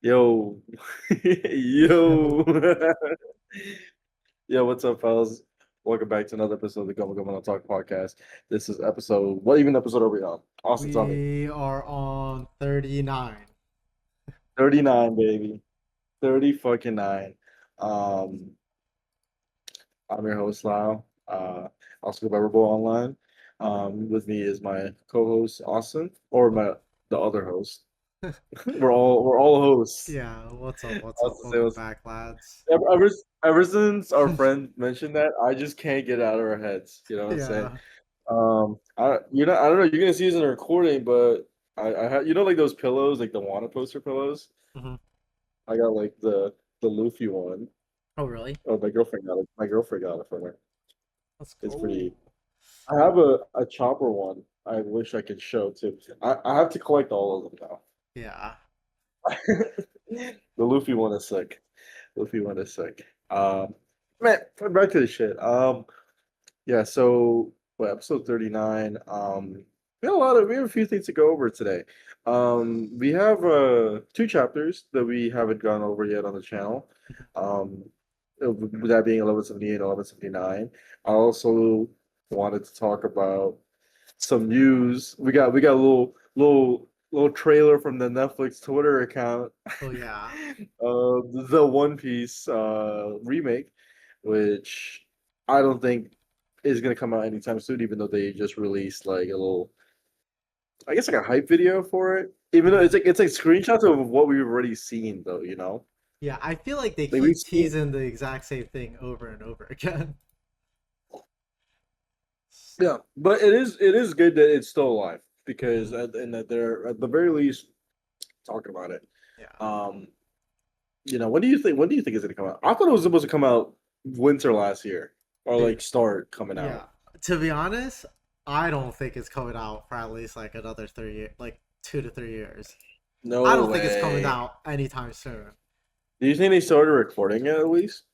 Yo, yo, yo, what's up, fellas? Welcome back to another episode of the Gomu Gomu Talk podcast. This is episode, what even episode are we on? Austin, tell me. We are on 39. 39, baby. 30 fucking 9. Um, I'm your host, Lyle. Also go by Rebel Online. With me is my co-host, Austin, or the other host. We're all hosts. Yeah, what's up? What's up? Austin, say Welcome what's back, lads. ever since our friend mentioned that, I just can't get it out of our heads. You know what I'm saying? Yeah. I don't know. You're gonna see this in the recording, but I have, like those pillows, like the Wanna poster pillows. hmm I got like the Luffy one. Oh, really? Oh, my girlfriend got it. My girlfriend got it for me. Let's It's go. pretty. I have a chopper one. I wish I could show too. I have to collect all of them now. Yeah. The Luffy one is sick. Luffy one is sick. Man, back to the shit. Yeah, so episode 39. We have a few things to go over today. We have two chapters that we haven't gone over yet on the channel. Um, that being 1178 and 1179. I also wanted to talk about some news. We got a little trailer from the Netflix Twitter account. Oh, yeah. The One Piece remake, which I don't think is gonna come out anytime soon, even though they just released like a little, I guess, like a hype video for it. Even though hmm it's like screenshots of what we've already seen, though. Yeah, I feel like they Like we've keep seen. teasing the exact same thing over and over again. Yeah, but it is good that it's still alive because hmm and that they're at the very least talking about it. Yeah. Um, when do you think it's gonna come out? I thought it was supposed to come out winter last year or Dude, like start coming yeah. out. To be honest, I don't think it's coming out for at least like another 3 years, like 2 to 3 years. I No don't think it's coming way. out anytime soon. Do you think they started recording it at least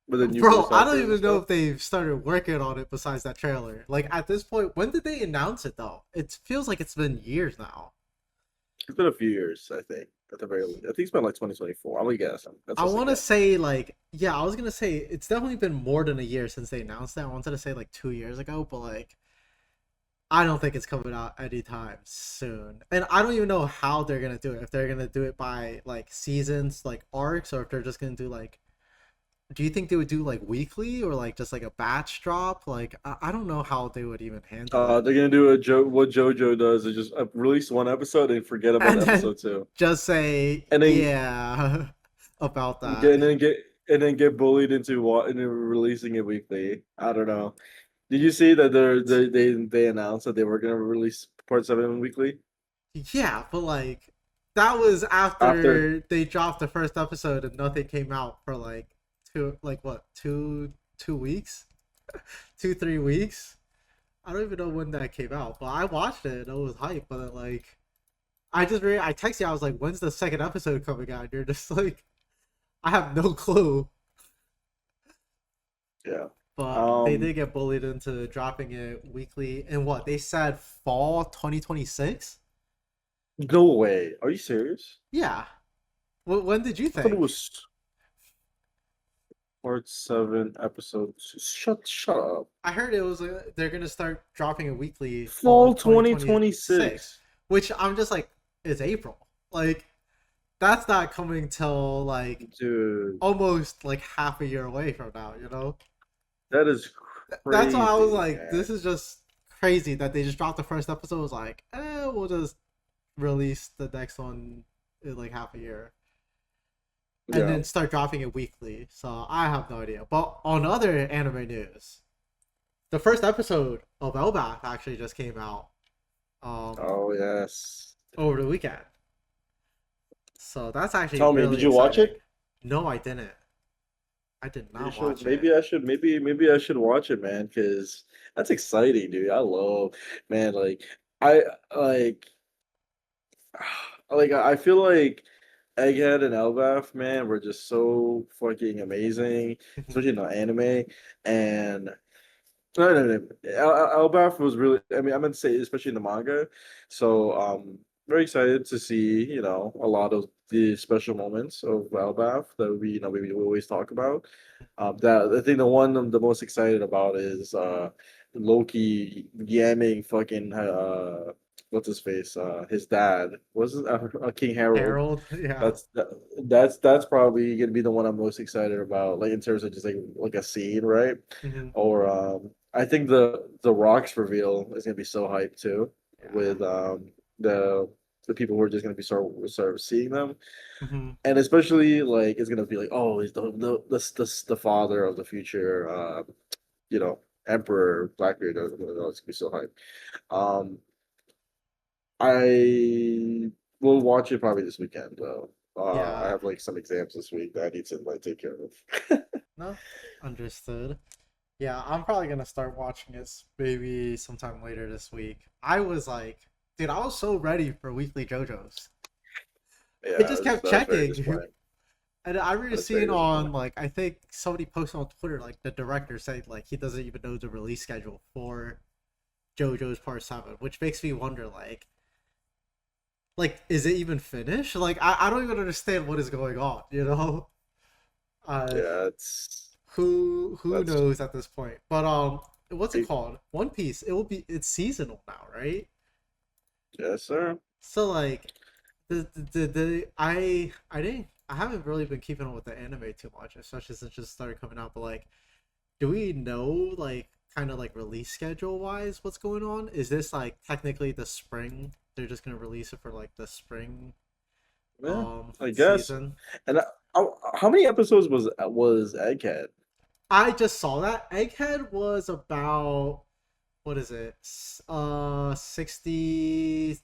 with the new Bro, voice I don't actors and even know stuff? if they've started working on it besides that trailer. Like at this point, when did they announce it though? It feels like it's been years now. It's been a few years, I think, at the very least. I think it's been like 2024. I'm gonna guess. That's I just a want to guess. say like yeah, I was gonna say it's definitely been more than a year since they announced that. I wanted to say like 2 years ago, but like I don't think it's coming out anytime soon. And I don't even know how they're gonna do it. If they're gonna do it by like seasons, like arcs, or if they're just gonna do like do you think they would do like weekly or like just like a batch drop? Like I don't know how they would even handle it. They're gonna do what JoJo does is just release one episode and forget about And then episode two, just say and then yeah about get that. and then get and then get bullied into releasing it weekly. I don't know. Did you see that they announced that they were gonna release part seven weekly Yeah, but like that was after? after they dropped the first episode and nothing came out for like two weeks, 2 3 weeks. I don't even know when that came out, but I watched it and it was hype. But then, like I texted you, I was like, when's the second episode coming out? And you're just like, I have no clue. Yeah. But they Um. did get bullied into dropping it weekly. And what they said, fall 2026. No way. Are you serious? Yeah. When did you I thought it think? was part seven episodes. Shut up. I heard it was they're gonna start dropping it weekly fall Fall 2026, 2026. which I'm just like, it's April. Like that's not coming till like Dude, almost like half a year away from now. that is That's why I was crazy, like, man. this is just crazy that they just dropped the first episode. It was like, we'll just release the next one in like half a year. And Yeah. then start dropping it weekly. So I have no idea. But on other anime news, the first episode of Elbath actually just came out Oh, yes. over the weekend. So that's actually Tell me, did really you watch exciting. it? No, I didn't. I did You not should. watch it. Maybe I should watch it, man, because that's exciting, dude. I love, man, I like, I feel like Egghead and Elbaf, man, were just so fucking amazing, especially in the anime. And no. Elbaf was really. I mean, I meant to say, especially in the manga. So, very excited to see, a lot of the special moments of Elbaf that we always talk about. That I think the one I'm the most excited about is Loki yamming fucking what's his face, his dad wasn't King Harold. Harold, yeah. That's that, that's probably gonna be the one I'm most excited about, like in terms of just like a scene, right? Hmm. Or I think the rocks reveal is gonna be so hyped too, Yeah. with the the people who are just gonna be sort of seeing them, Hmm. and especially like it's gonna be like, oh, he's the father of the future, you know, emperor Blackbeard. It's gonna be so hyped. Um, I will watch it probably this weekend though. I Yeah. have like some exams this week that I need to like take care of. No, understood. Yeah, I'm probably gonna start watching this maybe sometime later this week. I was like, dude, I was so ready for weekly JoJo's. I Yeah, just kept that's very checking, disappointing. and I remember That's very seeing on disappointing. like I think somebody posted on Twitter like the director said like he doesn't even know the release schedule for JoJo's Part 7, which makes me wonder like is it even finished? Like I don't even understand what is going on. Uh, Yeah, it's who that's knows at this point? But what's it called? One Piece. It's seasonal now, right? yes, sir. So like I haven't really been keeping up with the anime too much, especially since it just started coming out. But like, do we know like kind of like release schedule wise what's going on? Is this like technically the spring? They're just gonna release it for like the spring Yeah, I guess. season. And how many episodes was Egghead? I just saw that Egghead was about what is it? 60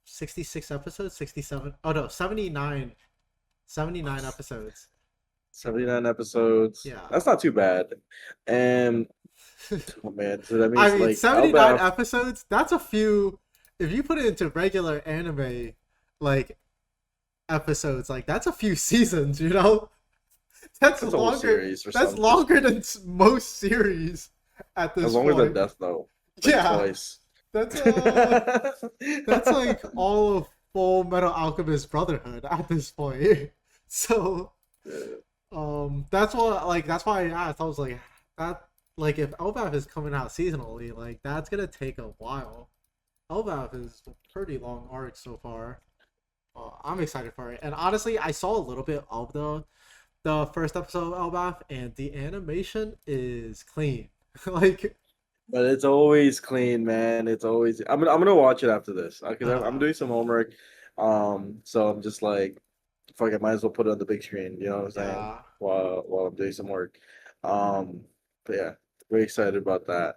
66 episodes, 67. Oh no, 79. 79 episodes. 79 episodes. Yeah. That's not too bad. And oh man, so that I means mean, like 79 Elbaf. episodes, that's a few. If you put it into regular anime, like episodes, like that's a few seasons, you know? That's That's a whole longer. series That's for some longer than most series at as this long as the point. Death Note, like Yeah. twice. That's that's like all of Full Metal Alchemist Brotherhood at this point. So that's why I asked. I was like that like if LVAP is coming out seasonally, like that's gonna take a while. LVAP is a pretty long arc so far. I'm excited for it, and honestly, I saw a little bit of the first episode of LVAP, and the animation is clean. Like, But it's always clean, man. It's always. I'm gonna watch it after this because I'm uh, doing some homework. So I'm just like, fuck, I might as well put it on the big screen. You know what I'm saying? yeah, While I'm doing some work. Um, but yeah, very excited about that.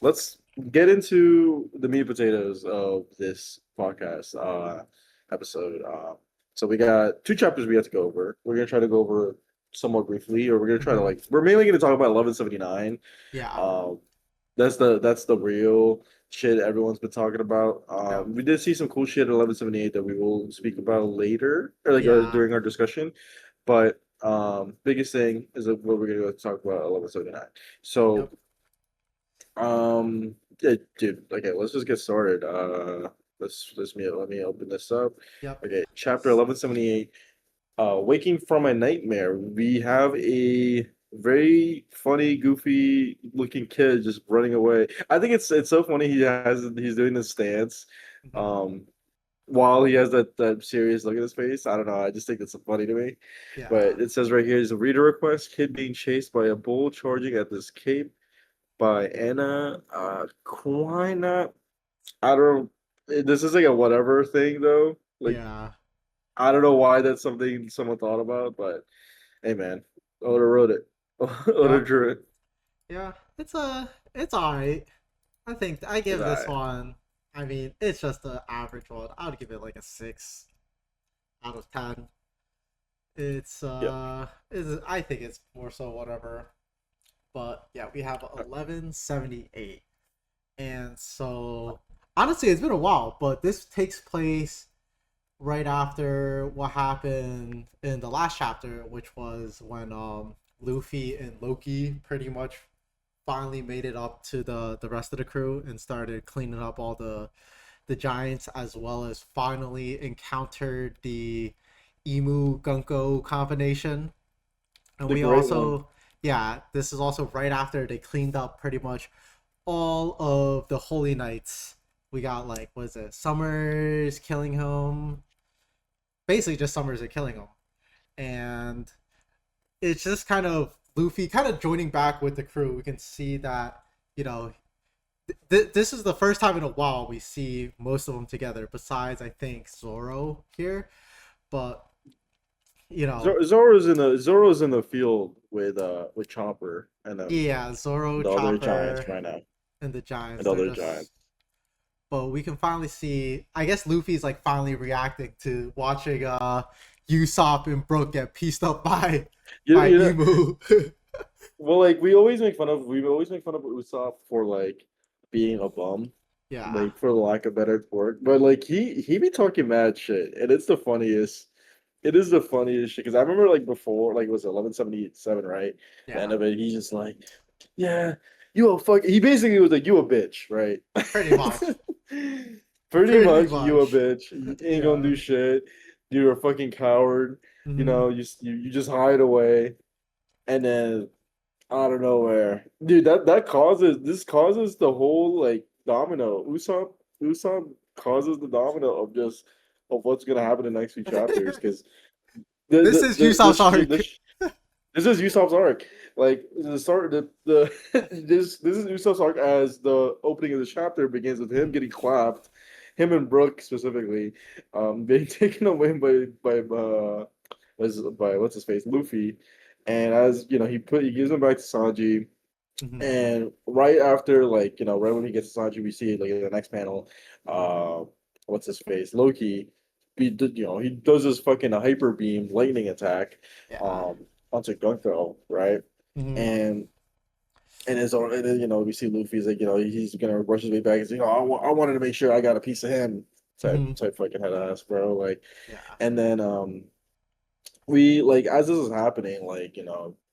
Let's get into the meat and potatoes of this podcast episode. So we got two chapters we have to go over. We're gonna try to go over somewhat briefly, or we're gonna try to hmm, like we're mainly gonna talk about 1179. yeah, Um, that's the real shit everyone's been talking about. yep, We did see some cool shit in 1178 that we will speak about later, or like yeah, during our discussion. But biggest thing is what we're gonna go talk about 1179. So yep, yeah, dude. Okay, let's just get started. Let me open this up. yep. Okay, chapter 1178. Waking from a nightmare. We have a very funny, goofy looking kid just running away. I think it's so funny he's doing this stance, Hmm. um, while he has that serious look at his face. I don't know. I just think it's funny to me. Yeah, But it says right here is a reader request. Kid being chased by a bull charging at this cape by Anna Quina. I don't. This is like a whatever thing though. Like yeah, I don't know why that's something someone thought about, but hey man, Oda wrote it. Oda yep, drew it. yeah. It's alright. I think I It's give this alright. one. I mean, it's just an average one. I would give it like a 6 out of 10. Yep. I think it's more so whatever. But yeah, we have 1178, and so honestly, it's been a while. But this takes place right after what happened in the last chapter, which was when Luffy and Loki pretty much finally made it up to the rest of the crew and started cleaning up all the giants, as well as finally encountered the Emu Gunko combination. And The we great one. also, yeah, this is also right after they cleaned up pretty much all of the Holy Knights. We got like, what is it, Summers killing him, basically just Summers and killing him, and it's just kind of Luffy kind of joining back with the crew. We can see that, you know, this is the first time in a while we see most of them together, besides I think Zoro here. But you know, Zoro's in the field with Chopper and then yeah, Zoro, the other giants Chopper, right now. and the Giants, And the they're other just. giants. But we can finally see. I guess Luffy's like finally reacting to watching Usopp and Brook get pieced up by You know, Emu. well, like we always make fun of Usopp for like being a bum, Yeah, like for lack of better word. But like he be talking mad shit, and it's the funniest. It is the funniest shit because I remember like before, like it was 1177, right? The yeah, end of it, he's just like, yeah, you a fuck. He basically was like, you a bitch, right? pretty much, Pretty pretty much, you a much. bitch. You ain't gonna Yeah. do shit. You're a fucking coward. You Hmm. know, you just hide away, and then out of nowhere, dude, this causes the whole like domino. Usopp causes the domino of just of what's gonna happen in the next few chapters because This is Usopp's arc. this is Usopp's arc. Like the start the this is Usopp's arc as the opening of the chapter begins with him getting clapped, him and Brooke specifically, being taken away by what's his face Luffy, and as you know he gives him back to Sanji, Hmm. and right after like right when he gets to Sanji, we see like in the next panel, uh, what's his face Loki. He does his fucking hyper beam lightning attack, Yeah. um, onto Gunko, right? Hmm. And and then, we see Luffy's like, he's gonna rush his way back and say, I wanted to make sure I got a piece of him, Hmm. type fucking head ass, bro. Like, Yeah. and then we like as this is happening, like,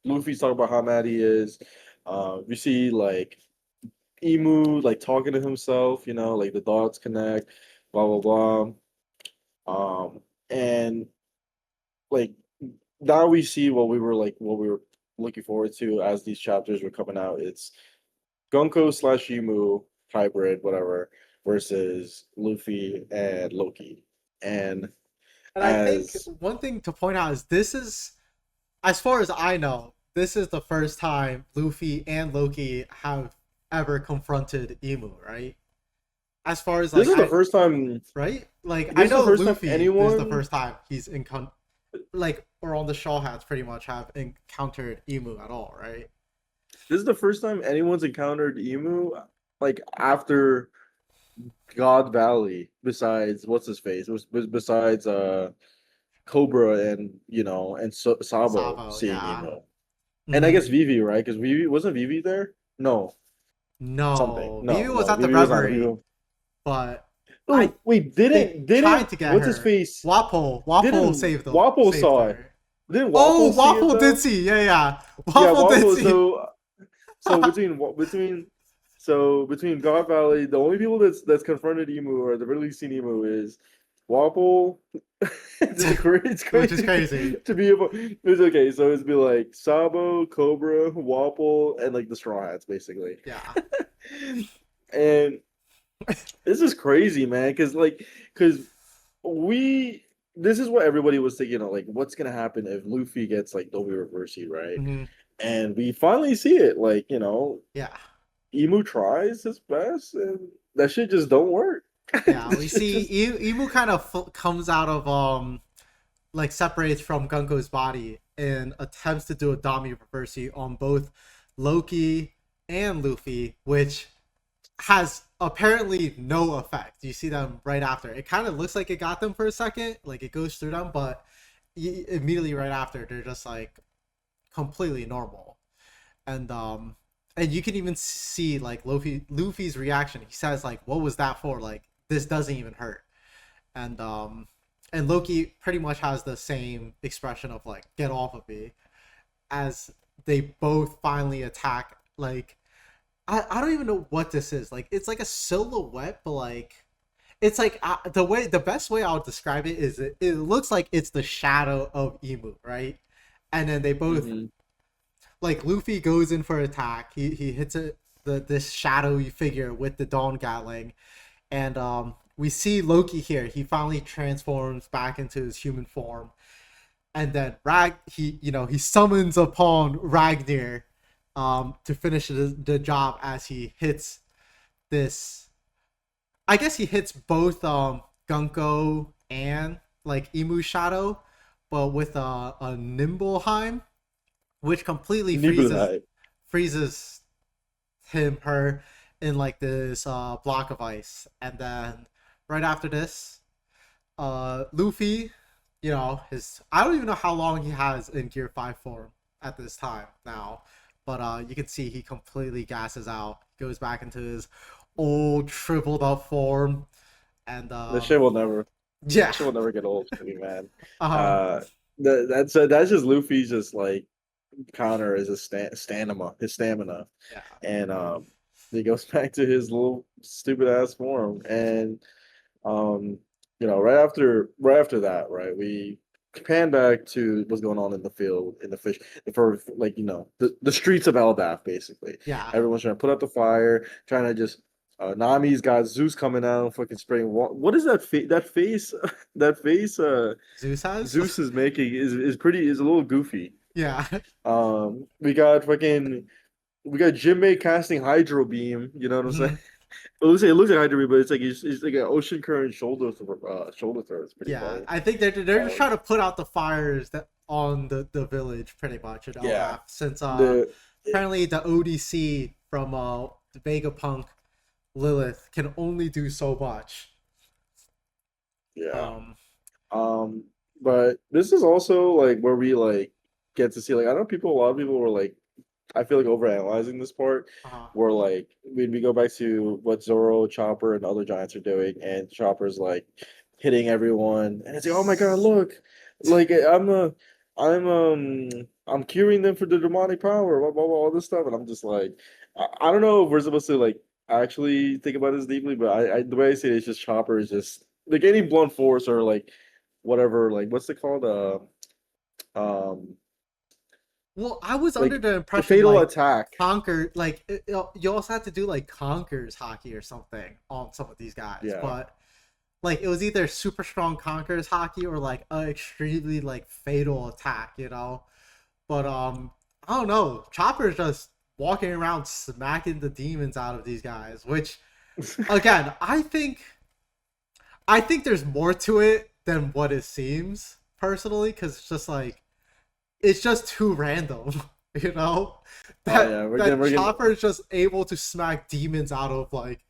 Luffy's talking about how mad he is. We see like Emu like talking to himself, like the dots connect, blah blah blah. And like now we see what we were looking forward to as these chapters were coming out. It's Gunko slash Emu hybrid, whatever, versus Luffy and Loki. And And I think as one thing to point out is this is, as far as I know, this is the first time Luffy and Loki have ever confronted Emu, right? As far as this like is the I, first time right? Like I this is the know first time Luffy, this is the anyone first time he's like, or all the Shaw Hats pretty much have encountered Emu at all, right? this is the first time anyone's encountered Emu like after God Valley, besides what's his face, besides Cobra and Sabo Sabo, seeing yeah. Emo, and I Hmm. guess Vivi, right? Because Vivi wasn't Vivi there. No, something. No, Vivi No, was no, at the Vivi was not. Reverie, Vivi. but I Oh wait, they tried didn't to get what's his her. face? Waffle Didn't saved them, Wappo saved saw it? her. Didn't Oh, Wappo see it Waffle did though? see. Yeah, yeah. Yeah, Waffle did Wappo. see. So between God Valley, the only people that's confronted Emu or the really seen Emu is Wapple. It's Which is crazy crazy. to be able. It's okay. So it's be like Sabo, Cobra, Wapple, and like the Straw Hats, basically. Yeah. And this is crazy, man. Because we. This is what everybody was thinking of, like, what's gonna happen if Luffy gets like Dobby Reversey, right? Hmm. And we finally see it, like, Yeah. Emu tries his best, and that shit just don't work. Yeah. That We shit see just Emu kind of comes out of like separates from Gunko's body and attempts to do a Dami Reversi on both Loki and Luffy, which has apparently no effect. You see them right after. It kind of looks like it got them for a second, like it goes through them, but immediately right after, they're just like completely normal. And and you can even see like Luffy's reaction. He says like, "What was that for? Like this doesn't even hurt." And and Loki pretty much has the same expression of like, "Get off of me," as they both finally attack. Like I don't even know what this is. Like it's like a silhouette, but like it's like the best way I would describe it is it looks like it's the shadow of Emu, right? And then they both Hmm. like Luffy goes in for attack. He hits this shadowy figure with the Dawn Gatling, and we see Loki here. He finally transforms back into his human form, and then he summons upon Ragnar, to finish the job as he hits this. I guess he hits both Gunko and like Emu Shadow, but with a Nimbleheim, which completely Nibelheim. freezes her in like this block of ice. And then right after this, Luffy, his I don't even know how long he has in Gear 5 form at this time now, but you can see he completely gasses out, goes back into his old shriveled up form, and The shit will never. yeah. That shit will never get old to me, man. uh Uh, that's just Luffy's just like counter is his stamina, yeah. and he goes back to his little stupid ass form, and um, right after that, right, we pan back to what's going on in the field, in the fish, for like the streets of Elbaf, basically. Yeah. Everyone's trying to put out the fire, trying to just. Nami's got Zeus coming out, fucking spraying. What is that? That face, that face. Zeus has. Zeus is making is a little goofy. Yeah. We got fucking we got Jinbei casting Hydro Beam. You know what I'm saying? Mhm. It looks like Hydro Beam, but it's like an ocean current shoulder throw. It's pretty Yeah, funny. I think they're just Um, trying to put out the fires that on the village pretty much in yeah, Elbaf, since the apparently the ODC from the Vegapunk Lilith can only do so much. yeah. Um, Um, but this is also like where we like get to see like I know people a lot of people were like I feel like overanalyzing this part uh, where like when we go back to what Zoro, Chopper, and other giants are doing, and Chopper's like hitting everyone, and it's like, oh my god, look, like I'm curing them for the demonic power, blah blah blah, all this stuff, and I'm just like, I don't know if we're supposed to like actually think about this deeply, but I the way I see it is just Chopper is just like any blunt force or like whatever, like what's it called, um, well, I was under like the the impression fatal like attack. Conquer, like you also have to do like Conquer's hockey or something on some of these guys, Yeah. but like it was either super strong Conquer's hockey or like a extremely like fatal attack, But I don't know. Chopper's just walking around smacking the demons out of these guys, which again, I think there's more to it than what it seems personally, because it's just too random, you know. Oh That yeah, that we're gonna Chopper is just able to smack demons out of like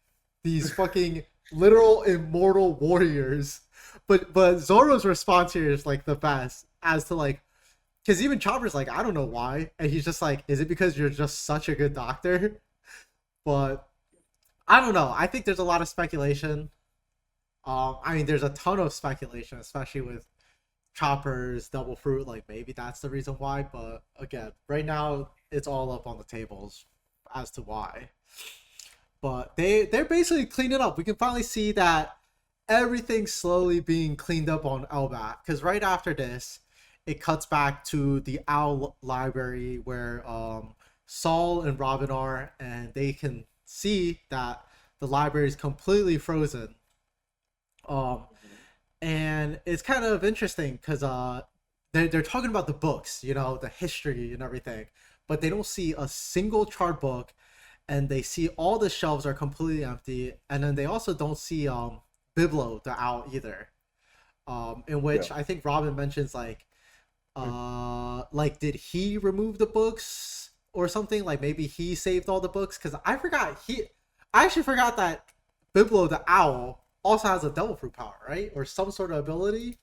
these fucking literal immortal warriors. But Zoro's response here is like the best as to like, because even Chopper's like, I don't know why, and he's just like, is it because you're just such a good doctor? But I don't know. I think there's a lot of speculation. I mean, there's a ton of speculation, especially with Chopper's double fruit. Like maybe that's the reason why. But again, right now it's all up on the tables as to why. But they're basically cleaning up. We can finally see that everything's slowly being cleaned up on Elbaf. Because right after this, it cuts back to the Owl Library where Saul and Robin are, and they can see that the library is completely frozen. Um, and it's kind of interesting because they're talking about the books, the history and everything, but they don't see a single chart book, and they see all the shelves are completely empty, and then they also don't see Biblo the owl either. In yeah. which I think Robin mentions like did he remove the books or something? Like maybe he saved all the books, because I actually forgot that Biblo the owl also has a devil fruit power, right? Or some sort of ability,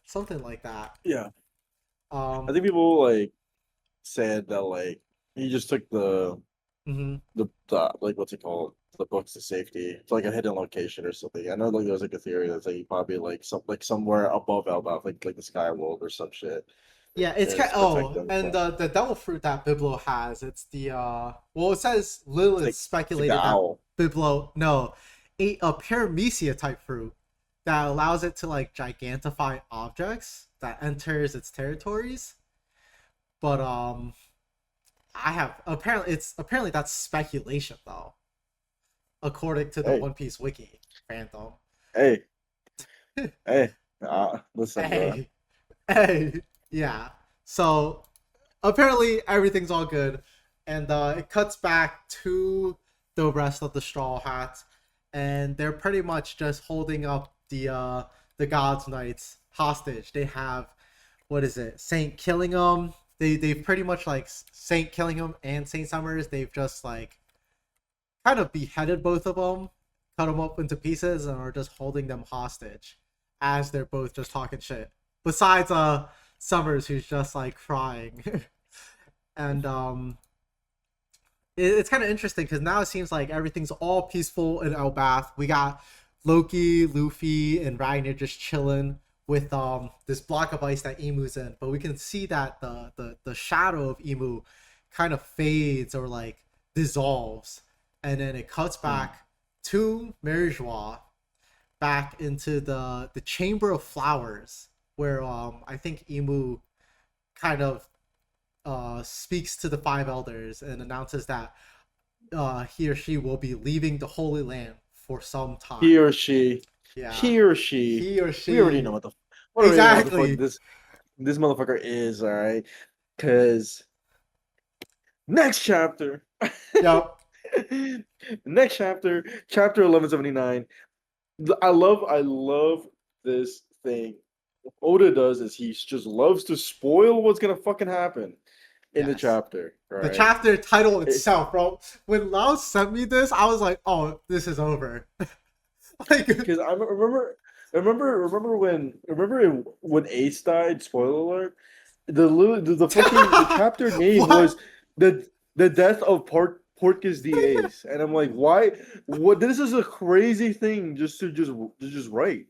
something like that. Yeah. I Um, think people like said that like he just took mhm. the like what's it called? The books to safety. It's like a hidden location or something. I know like there's like a theory that's like he probably like somewhere above Elbaf, like the Sky World or some shit. Yeah, it's kind. Just protect Oh, them and from the devil fruit that Biblo has, it's the well, it says Lilith it's like the speculated that owl. Biblo no ate a paramecia type fruit, that allows it to like gigantify objects that enters its territories. But I have apparently that's speculation though, according to the Hey, One Piece wiki fandom. hey, hey. Listen, bro. Hey, hey, yeah. So apparently everything's all good, and it cuts back to the rest of the Straw Hats, and they're pretty much just holding up the Gods Knights hostage. They have, what is it, Saint Killingham. They've pretty much like Saint Killingham and Saint Summers. They've just like kind of beheaded both of them, cut them up into pieces, and are just holding them hostage as they're both just talking shit. Besides Summers, who's just like crying. And it's kind of interesting because now it seems like everything's all peaceful in Elbath. We got Loki, Luffy, and Ragnar just chilling with this block of ice that Emu's in, but we can see that the shadow of Emu kind of fades or like dissolves, and then it cuts back to Marijois, back into the Chamber of Flowers, where I think Emu kind of speaks to the five elders and announces that he or she will be leaving the Holy Land for some time. He or she. Yeah. He or she. He or she. We already know what the Exactly. This motherfucker is, all right. Because next chapter. Yep. Next chapter, chapter 1179. I love this thing. What Oda does is he just loves to spoil what's gonna fucking happen in the Yes. chapter. Right? The chapter title itself, bro. When Lao sent me this, I was like, "Oh, this is over." Like, Because I remember when Ace died. Spoiler alert. The fucking the chapter name What? was the death of Porcus the Ace, and I'm like, why? What? This is a crazy thing just to just write.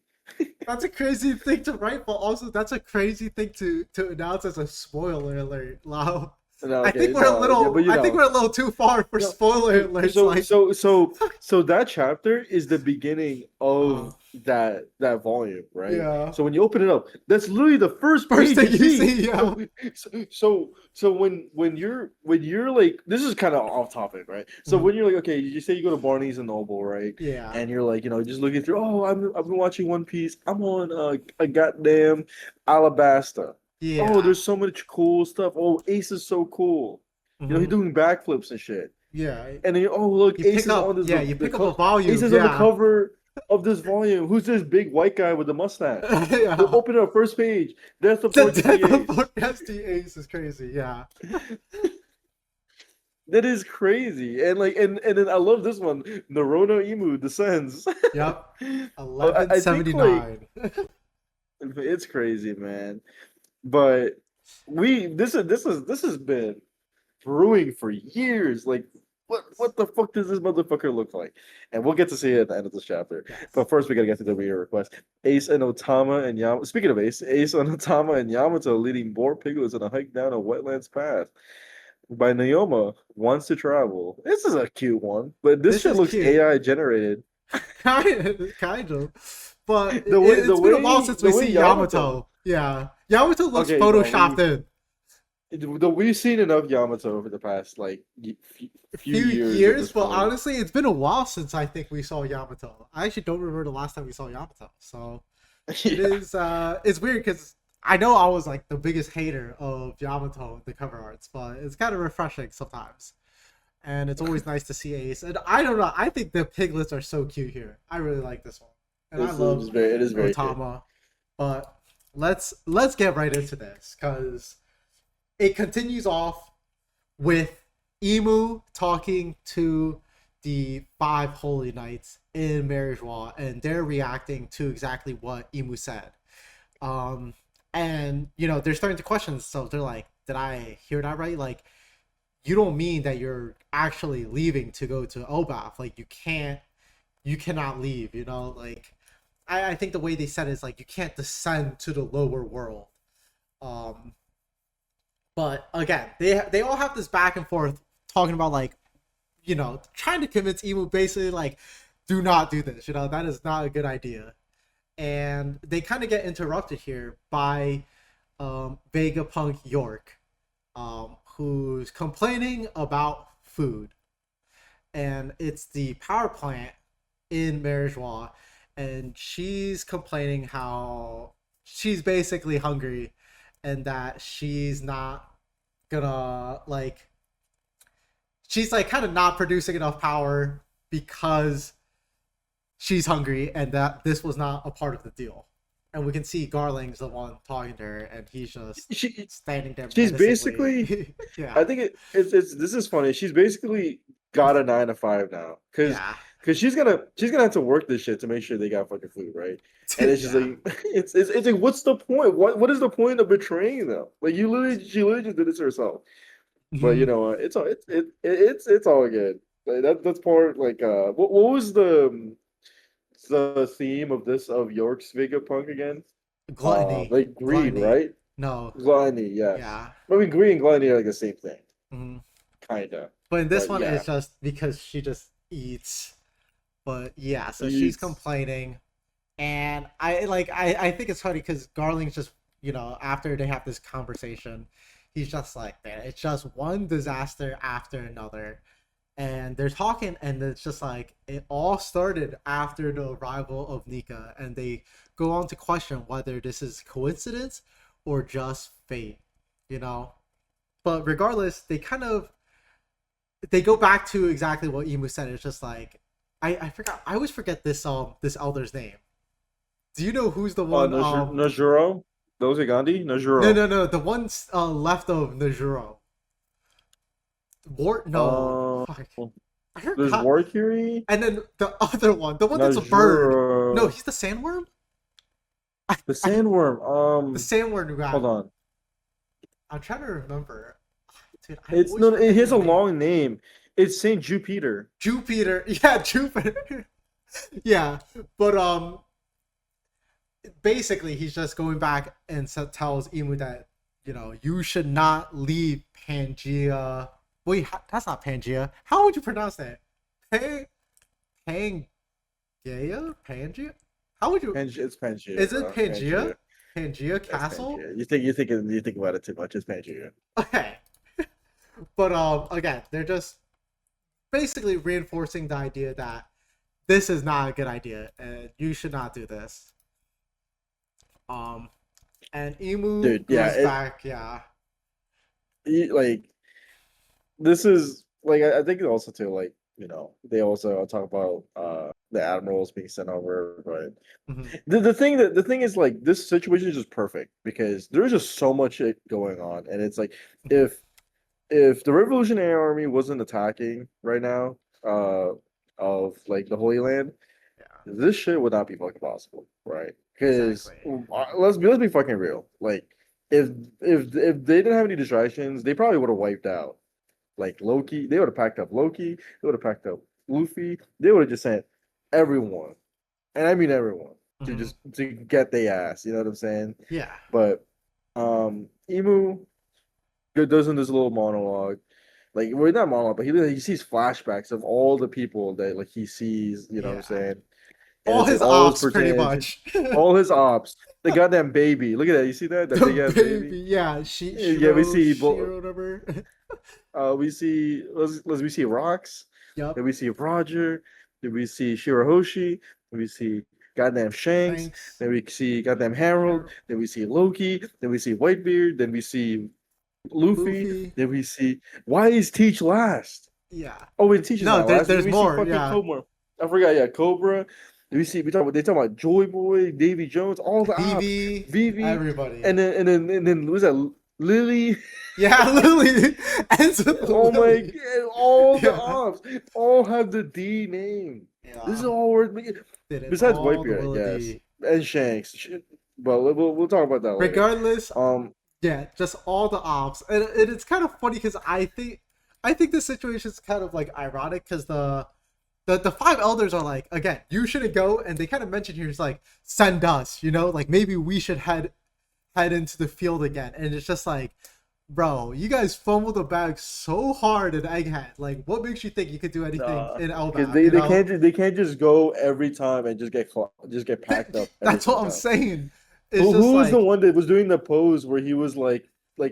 That's a crazy thing to write, but also that's a crazy thing to announce as a spoiler alert, Lao. No, I okay, think we're a no, little. yeah, but you I think know. we're a little too far for No, spoiler alerts. So like, so that chapter is the beginning uh, of that volume, right? yeah. So when you open it up, that's literally the first First page thing you see, yeah. So when you're like, this is kind of off topic, right? So Mhm. when you're like, okay, you say you go to Barney's and Noble, right? Yeah. And you're like, just looking through. Oh, I've been watching One Piece. I'm on a goddamn Alabasta. Oh, Yeah. there's so much cool stuff. Oh, Ace is so cool. He's Hmm. doing backflips and shit. Yeah. And then, oh look, You Ace pick is on up. this Yeah. You pick up a volume. Ace is on the Yeah. cover of this volume. Who's this big white guy with the mustache? Yeah. Open up first page. Death of The Porcupine death of Ace. Forecasting Ace is crazy. Yeah. That is crazy. And like and then I love this one. Narona Emu descends. Yep. I think like 1179. it's crazy, man. But this has been brewing for years. Like, what the fuck does this motherfucker look like? And we'll get to see it at the end of this chapter. Yes. But first, we gotta get to the reader request. Ace and Otama and Yamato. Speaking of Ace, Ace and Otama and Yamato leading boar piglets on a hike down a wetlands path. By Naoma wants to travel. This is a cute one, but this This shit is looks cute. AI generated. Kind of. But The way- it's the been a way- while since the we way see Yamato- Yamato. Yeah. Yamato looks Okay, no, photoshopped in. We've seen enough Yamato over the past like few Few years. at years, this but point. honestly, it's been a while since I think we saw Yamato. I actually don't remember the last time we saw Yamato. So it Yeah. is it's weird because I know I was like the biggest hater of Yamato, the cover arts, but it's kind of refreshing sometimes. And it's always nice to see Ace. And I don't know, I think the piglets are so cute here. I really like this one. And I love It is very cute. Otama. But let's get right into this because it continues off with Emu talking to the five holy knights in Marijois, and they're reacting to exactly what Emu said. And they're starting to question. So they're like, "Did I hear that right? Like, you don't mean that you're actually leaving to go to Elbaf? Like, you cannot leave. Like." I think the way they said it is like you can't descend to the lower world. But again, they all have this back and forth talking about like, trying to convince Emu basically like, do not do this. That is not a good idea. and they kind of get interrupted here by Vegapunk York, who's complaining about food, and it's the power plant in Marijois, and she's complaining how she's basically hungry, and that she's not gonna like she's like kind of not producing enough power because she's hungry, and that this was not a part of the deal. And we can see Garling's the one talking to her, and he's just standing there. She's menacingly. basically. Yeah, I think it's this is funny. She's basically got a 9 to 5 now, yeah, because she's gonna have to work this shit to make sure they got fucking food, right? And it's just yeah. like it's like, what's the point? What is the point of betraying them? Like, she literally just did this herself. But you Mhm. know, it's all it's all good. Like, that's part, like, what was the theme of this, of York's Vegapunk again? Gluttony, Like greed, gluttony. right? No, Gluttony, yeah. yeah. I mean, greed and gluttony are like the same thing, Mhm. kinda. But in this But one, yeah, it's just because she just eats. But yeah, so she's it's complaining, and I think it's funny because Garling's just after they have this conversation, he's just like, man, it's just one disaster after another, and they're talking, and it's just like it all started after the arrival of Nika, and they go on to question whether this is coincidence or just fate, you know. But regardless, they go back to exactly what Emu said. It's just like I forgot. I always forget this elder's name. Do you know who's the one? Najuro, those are Gandhi, No, Najuro. no, no. The one left of Najuro. Wart. No. Um, Fuck. I there's forgot. Warkiri, And then the other one, the one that's a bird. No, Najuro, he's the sandworm. the I sandworm. the sandworm Hold guy. on. I'm trying to remember. Dude, I It's always no, it forget has their a name. long name. It's Saint Jupiter. Jupiter. Yeah, Jupiter. Yeah, but basically he's just going back and tells Emu that you should not leave Pangea. Wait, that's not Pangea. How would you pronounce that? Pang Pangea? Pangea? How would you? It's Pangea, Is it bro. Pangea? Pangea. Pangea That's Castle? Pangea. You think about it too much. It's Pangea. Okay, but again, they're just basically reinforcing the idea that this is not a good idea and you should not do this. Um, and Emu Dude, yeah, goes back. Yeah. like, this is like, I think also too, like, they also talk about the admirals being sent over, but Mhm. the thing is, like, this situation is just perfect because there's just so much shit going on, and it's like, Mhm. if the Revolutionary Army wasn't attacking right now, uh, of like the Holy Land, Yeah. this shit would not be fucking possible, right? Because Exactly. let's be fucking real. Like, if if they didn't have any distractions, they probably would have wiped out like Loki. They would have packed up Loki. They would have packed up Luffy. They would have just sent everyone, and I mean everyone, Mhm. to get their ass. You know what I'm saying? Yeah. But Emu does in this little monologue. Like, well, not monologue, but he sees flashbacks of all the people that, like, he sees. You know what I'm Yeah. saying? And All it's like his all his ops, pretty pretend, much. all his ops. The goddamn baby. Look at that. You see that The big ass baby? baby. Yeah. Yeah, we see. Shiro, whatever. We see. We see Rocks. Yep. Then we see Roger. Then we see Shirahoshi. Then we see goddamn Shanks. Thanks. Then we see goddamn Harold. Then we see Loki. Then we see Whitebeard. Then we see Luffy. Luffy. Then we see. Why is Teach last? Yeah. Oh wait, Teach is No, not last. Then there's we see more. fucking Yeah. Cobra. I forgot. Yeah, Cobra. They talk about Joy Boy, Davy Jones, all the ops, Vivi. Vivi, Everybody. and then who's that? Lily. Yeah. Literally ends with Oh my Lily. god! All the Yeah. ops all have the D name. This is Yeah. all worth making. Did it Besides all the Whitebeard, Will I of guess, D. and Shanks. But we'll talk about that later. Regardless, Um, yeah, just all the ops, and it's kind of funny because I think the situation is kind of like ironic because the five elders are like, again, you shouldn't go, and they kind of mention here is like, send us, like maybe we should head into the field again, and it's just like, Bro, you guys fumbled the bag so hard in Egghead. Like, what makes you think you could do anything Nah, in because Elbaf? they, You they know, can't they can't just go every time and just get packed up every that's what single I'm time. saying. It's Who just was the like, one that was doing the pose where he was like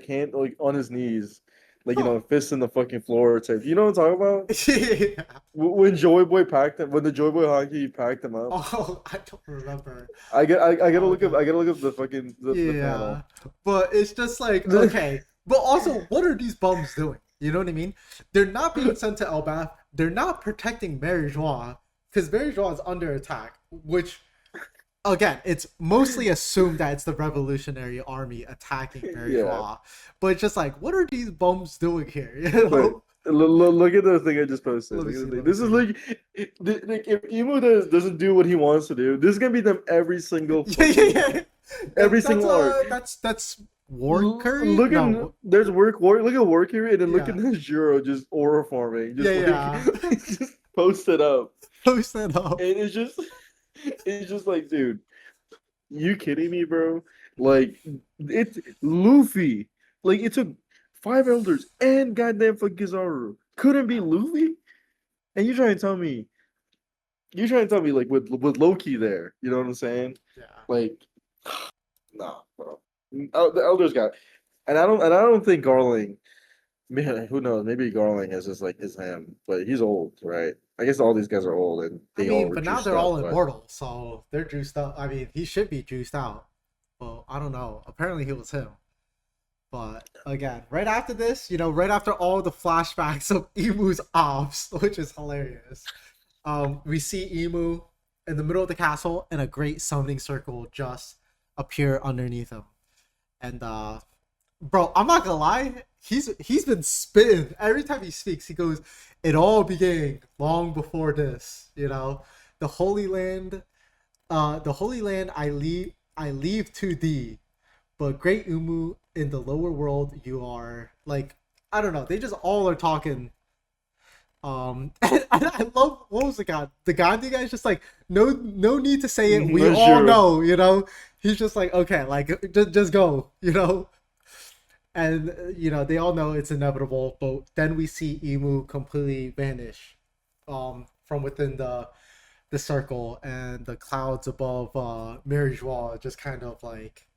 hand like on his knees, like huh. fists in the fucking floor type. You know what I'm talking about? Yeah. When Joy Boy packed him, when the Joy Boy hockey packed him up. Oh, I don't remember. I gotta Oh look up god. the fucking the Yeah. panel. But it's just like, okay. But also, what are these bums doing? You know what I mean? They're not being sent to Elbath. They're not protecting Mary Joie because Mary Joie is under attack, which again, it's mostly assumed that it's the Revolutionary Army attacking Mary Yeah, Joie. But it's just like, what are these bums doing here? You but know? look at the thing I just posted. Let me Look at see. the thing. Let me This is see. like if Emo doesn't do what he wants to do, this is gonna be them every single Yeah, yeah, fucking yeah. every That's single arc. that's War Curry? Look at No. there's work look at work here and then look at Yeah. this Juro just aura forming, Yeah, just like yeah. just posted up. Post that up. And it's just like, dude, you kidding me, bro? Like it's Luffy. Like it took five elders and goddamn for Kizaru. Couldn't be Luffy? And you trying to tell me like with Loki there, you know what I'm saying? Yeah. Like nah, bro. The elders got and I don't think Garling. Man, who knows? Maybe Garling is just like is him, but he's old, right? I guess all these guys are old and I they all mean, were but now juiced they're up, all but immortal, so they're juiced up. I mean, he should be juiced out. Well, I don't know. Apparently, he was him. But again, right after this, right after all the flashbacks of Emu's ops, which is hilarious, we see Emu in the middle of the castle and a great summoning circle just appear underneath him. And bro, I'm not gonna lie, he's been spitting every time he speaks. He goes, "It all began long before this." The Holy Land, I leave to thee, but great Umu in the lower world, you are like, I don't know. They just all are talking. And I love, what was the god? The Gandhi guy's just like, no need to say it. We all sure. know. He's just like, okay, like just go. And they all know it's inevitable. But then we see Emu completely vanish, from within the circle, and the clouds above Mary Joie just kind of like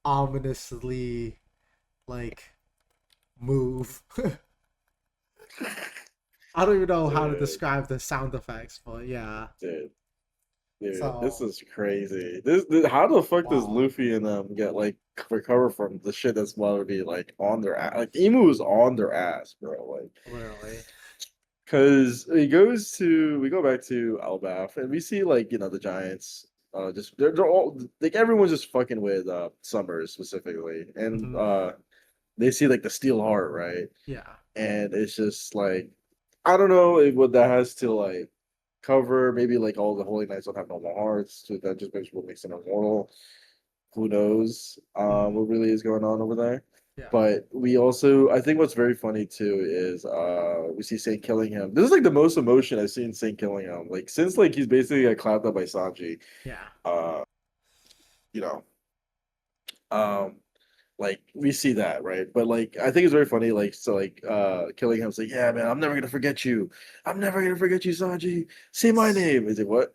ominously like move. I don't even know how to Dude, describe the sound effects, but yeah. dude, dude, this So is crazy. This how the fuck does wow, Luffy and them get like recover from the shit that's about to be like on their ass? Like Emu is on their ass, bro. Like literally. because we go back to Elbaf and we see like the Giants. Just they're all like everyone's just fucking with Summers specifically, and Hmm. they see like the Steel Heart, right? Yeah. And it's just like I don't know what that has to like cover. Maybe like all the Holy Knights don't have normal hearts, so that just makes them immortal. Who knows Hmm. what really is going on over there? Yeah. But we also, I think what's very funny too is we see Saint killing him. This is like the most emotion I've seen Saint killing him. Like since like he's basically got clapped up by Sanji. Yeah. Uh, you know, um, like we see that, right? But like I think it's very funny, like so like killing him, it's like, yeah, man, I'm never gonna forget you. I'm never gonna forget you, Sanji. Say my name. Is it what?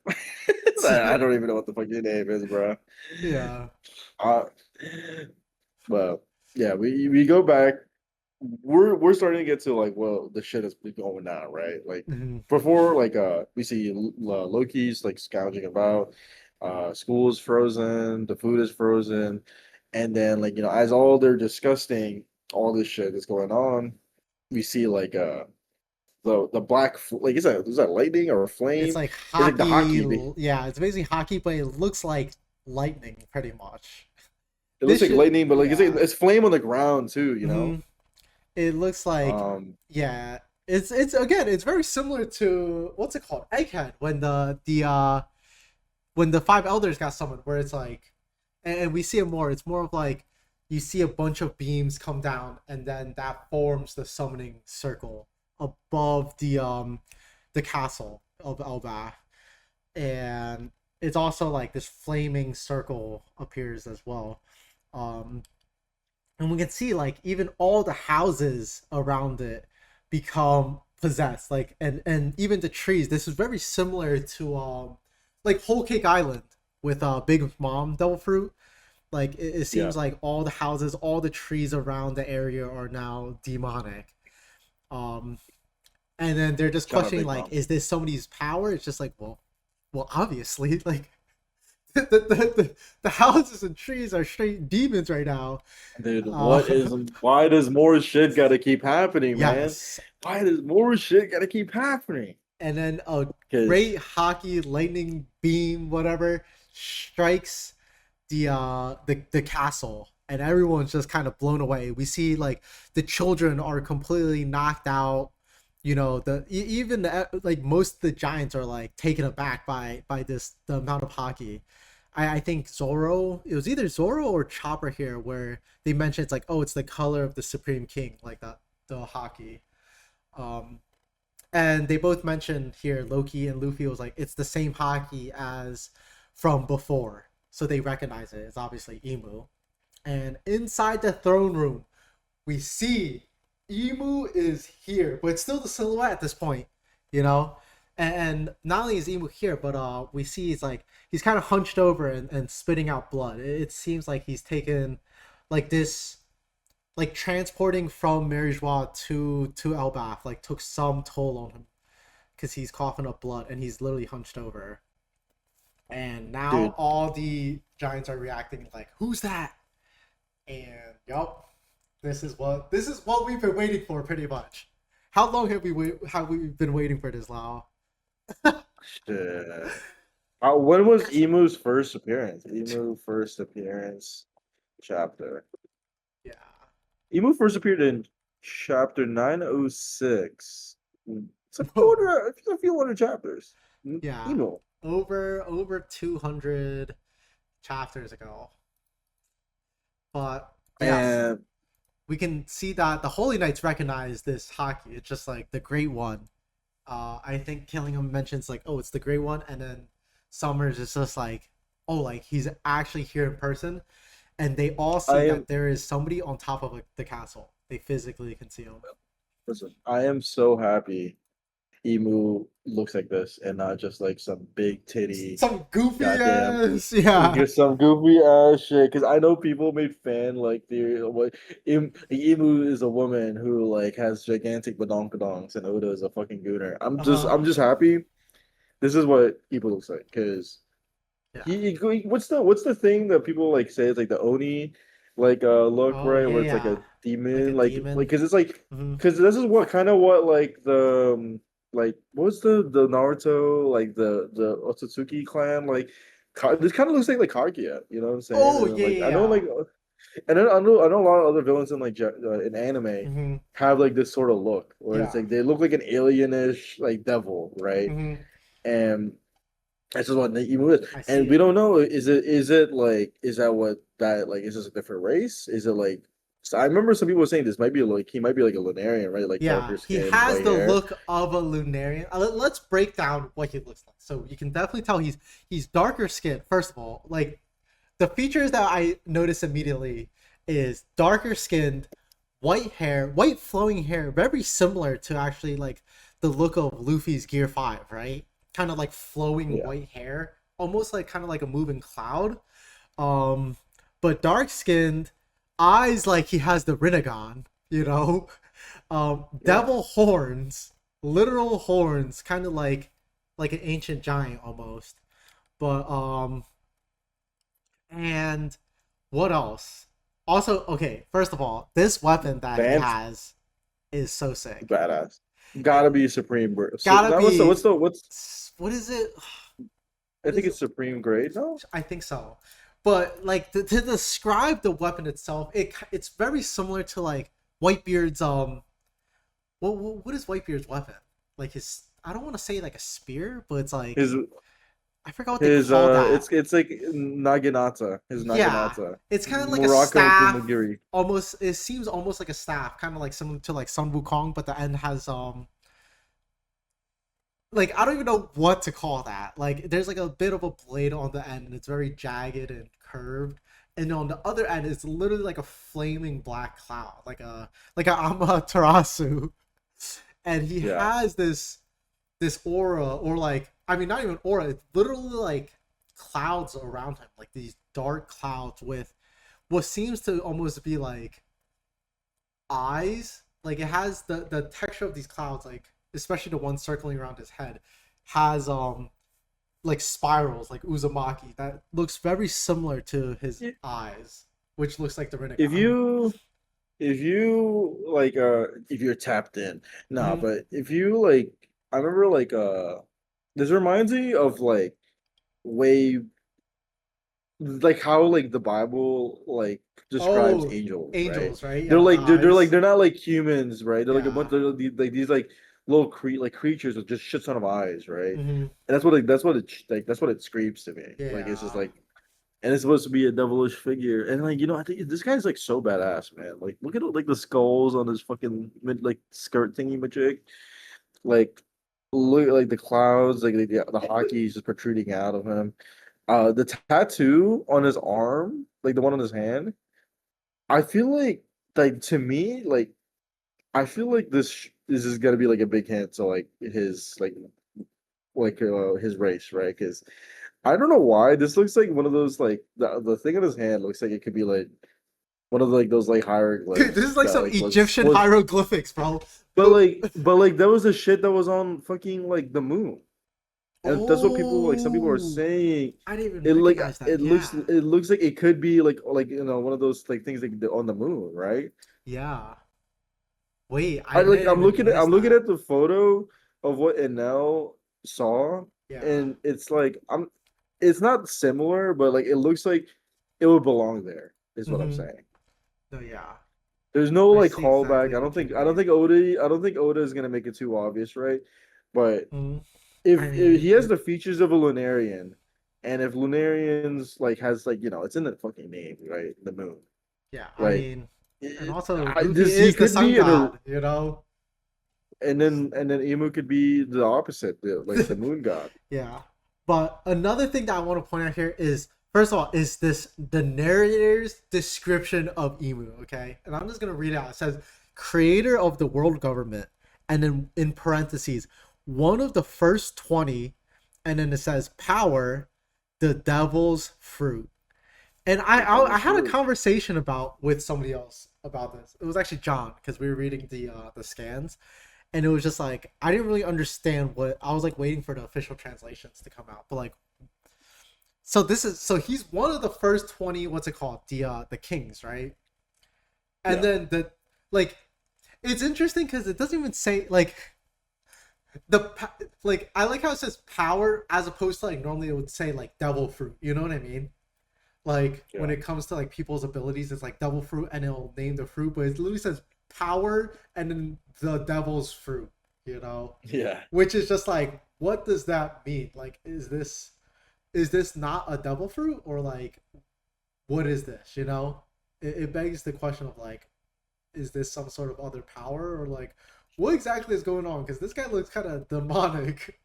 I don't even know what the fuck your name is, bro. Yeah. Uh, but yeah, we go back. We're starting to get to like, well, the shit is going down, right? Like Hmm. before, like we see Loki's like scourging about, school is frozen, the food is frozen, and then like as all they're discussing all this shit is going on, we see like the black like is that lightning or a It's flame? like It's like the hockey. hockey. Yeah, it's basically hockey, but it looks like lightning, pretty much. It looks This like should, lightning, but like yeah. it's flame on the ground too, Hmm. It looks like, Um, yeah. It's again, it's very similar to, what's it called, Egghead, when the five elders got summoned, where it's like, and we see it more. It's more of like, you see a bunch of beams come down, and then that forms the summoning circle above the castle of Elbaf, and it's also like this flaming circle appears as well. Um, and we can see like even all the houses around it become possessed, like and even the trees. This is very similar to like Whole Cake Island with Big Mom Devil Fruit. Like it Yeah, seems like all the houses, all the trees around the area are now demonic. um and then they're just shout out questioning Big like, Mom. is this somebody's power? It's just like, well obviously, like the houses and trees are straight demons right now. Dude, uh why does more shit gotta keep happening, man? yes. Why does more shit gotta keep happening? And then a Because great hockey lightning beam, whatever, strikes the castle, and everyone's just kind of blown away. We see like the children are completely knocked out. You know, even like most of the giants are like taken aback by this the amount of hockey. I think Zoro, it was either Zoro or Chopper here, where they mentioned it's like, oh, it's the color of the Supreme King, like the hockey. Um, and they both mentioned here, Loki and Luffy was like, it's the same hockey as from before, so they recognize it. It's obviously Emu. And inside the throne room, we see Emu is here, but it's still the silhouette at this point, you know. And not only is Emu here, but we see he's kind of hunched over and spitting out blood. It seems like he's taken like this, like transporting from Marijua to Elbaf, like took some toll on him because he's coughing up blood and he's literally hunched over. And now dude, all the giants are reacting like, "Who's that?" And yup, this is what we've been waiting for, pretty much. How long have we been waiting for this, Lao? shit. When was Emu's first appearance? Emu first appearance chapter. Yeah, Emu first appeared in chapter 906. It's a few hundred chapters. yeah, Emu. over 200 chapters ago. But yes, And we can see that the Holy Knights recognize this hockey. It's just like the Great One. I think Killingham mentions like, oh, it's the Great One, and then Summers is just like, oh, like he's actually here in person, and they all I see am that there is somebody on top of like, the castle. They physically can see him. listen, I am so happy Emu looks like this and not just like some big titty Some goofy goddamn ass, yeah. get some goofy ass shit. Because I know people made fan like theory of what Emu is a woman who like has gigantic badonkadonks and Oda is a fucking gooner. Uh-huh. I'm just happy. This is what Emu looks like because Yeah. what's the thing that people like say is like the Oni like look, Oh right, yeah, where it's like a yeah. Like a demon like demon. because it's like Hmm. because this is what kind of what like the like what was the Naruto like the Otsutsuki clan like this kind of looks like Kaguya, you know what I'm saying? Oh And then, yeah, like I know yeah, like and then I know a lot of other villains in like in yeah. anime Hmm. have like this sort of look where it's Yeah. like they look like an alienish like devil, right? Hmm. And that's just what the emu is, I see and we it. don't know. Is it like is that what that like? Is this a different race? Is it like? So I remember some people saying this might be like he might be like a Lunarian, right? Like Yeah, darker he skin, has white the hair. look of a Lunarian. Let's break down what he looks like. So you can definitely tell he's darker skinned. First of all, like the features that I notice immediately is darker skinned, white hair, white flowing hair, very similar to actually like the look of Luffy's Gear 5, right? Kind of like flowing Yeah, white hair, almost like kind of like a moving cloud. Um, but dark skinned, eyes like he has the Rinnegan, you know? yeah. Devil horns, literal horns, kind of like an ancient giant almost. But and what else? Also, okay, first of all, this weapon that he Vance, has is so sick. badass. It Gotta be Supreme. So gotta that be, what's? what is it? I What think is it? it's Supreme Grade. No, I think so. But like to describe the weapon itself, it's very similar to like Whitebeard's what is Whitebeard's weapon? Like his, I don't want to say like a spear, but it's like his I forgot what they call that. it's like Naginata. His Yeah, Naginata. it's kind of like a Morocco staff. Kumagiri. Almost, it seems almost like a staff, kind of like similar to like Sun Wukong, but the end has like I don't even know what to call that. Like there's like a bit of a blade on the end, and it's very jagged and curved, and on the other end it's literally like a flaming black cloud, like a Amaterasu, and he Yeah. has this aura, or like, I mean, not even aura, it's literally like clouds around him, like these dark clouds with what seems to almost be like eyes. Like it has the texture of these clouds, like especially the one circling around his head, has like spirals, like Uzumaki, that looks very similar to his Y- eyes, which looks like the If Rinnegan. you if you like if you're tapped in, nah, Mm-hmm. but if you like I remember like this reminds me of like way like how like the Bible like describes Oh, angels, right? angels, right? They're Yeah, the like eyes. they're not like humans, right? They're like a Yeah. bunch of these like little creatures with just shit ton of eyes, right? Mm-hmm. And that's what it screams to me. Like it's just Yeah. like and it's supposed to be a devilish figure. And like, I think this guy's like so badass, man. Like look at like the skulls on his fucking like skirt thingy majig. Like look like the clouds, like the hockey is just protruding out of him. The tattoo on his arm, like the one on his hand, I feel like to me, like I feel like this is gonna be like a big hint to like his his race, right? Because I don't know why this looks like one of those like the thing on his hand looks like it could be like one of like those like Dude, this hieroglyphs is like that some like Egyptian was hieroglyphics, bro. but The like that was the shit that was on fucking like the moon. And that's what people like some people are Oh, saying. I didn't even It like recognize that. Yeah. it looks like it could be like one of those like things like on the moon, right? Yeah. Wait, I I like didn't even notice I'm looking that. at the photo of what Enel saw, Yeah. and it's like it's not similar, but like it looks like it would belong there, is what I'm Mm-hmm. saying. No, yeah. There's no I like see callback. exactly what you I don't mean. think Oda is gonna make it too obvious, right? But Mm, if I he has mean, the features of a Lunarian, and if Lunarians like has like it's in the fucking name, right? The moon, yeah, I like mean, and also Luffy this he is the could sun be in a god, you know? and then Emu could be the opposite, like the moon god. Yeah. But another thing that I want to point out here is, first of all, is this the narrator's description of Emu, okay? And I'm just gonna read it out. It says, creator of the world government, and then in parentheses, one of the first 20, and then it says power, the devil's fruit. And The I devil's had a fruit. conversation about with somebody else about this. It was actually John, because we were reading the scans, and it was just like I didn't really understand what I was like waiting for the official translations to come out. But like, so he's one of the first 20. What's it called? The kings, right? And Yeah. then like it's interesting because it doesn't even say like like I like how it says power as opposed to like normally it would say like devil fruit. You know what I mean? Like when Yeah. it comes to like people's abilities, it's like devil fruit and it'll name the fruit, but it literally says power and then the devil's fruit, you know? Yeah. Which is just like, what does that mean? Like, is this not a devil fruit? Or like what is this, you know? It begs the question of like, is this some sort of other power? Or like what exactly is going on? Because this guy looks kind of demonic.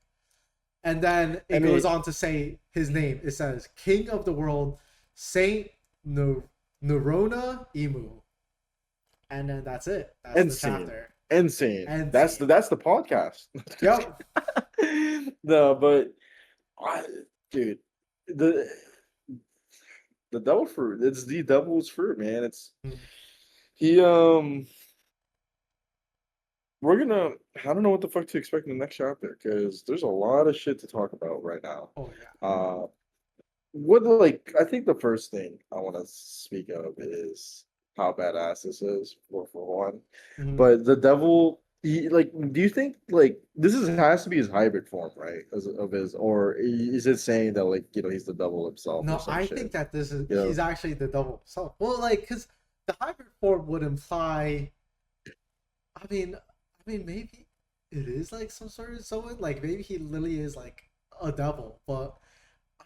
And then I it goes mean, on to say his name. It says King of the World, Saint no- Nerona Emu. And then that's it. That's the insane. chapter. Insane. And scene. That's the podcast. Yep. No, but I, dude, the the devil fruit. It's the devil's fruit, man. It's he we're gonna I don't know what the fuck to expect in the next chapter because there's a lot of shit to talk about right now. Oh yeah. Uh what like I think the first thing I want to speak of is how badass this is for one. Mm-hmm. But the devil like do you think like this is has to be his hybrid form, right? As of his or is it saying that like he's the devil himself or No, some I think shit? that this is You know? he's actually the double himself. Well, like, because the hybrid form would imply. I mean, maybe it is like some sort of Zoan. Like, maybe he literally is like a devil, but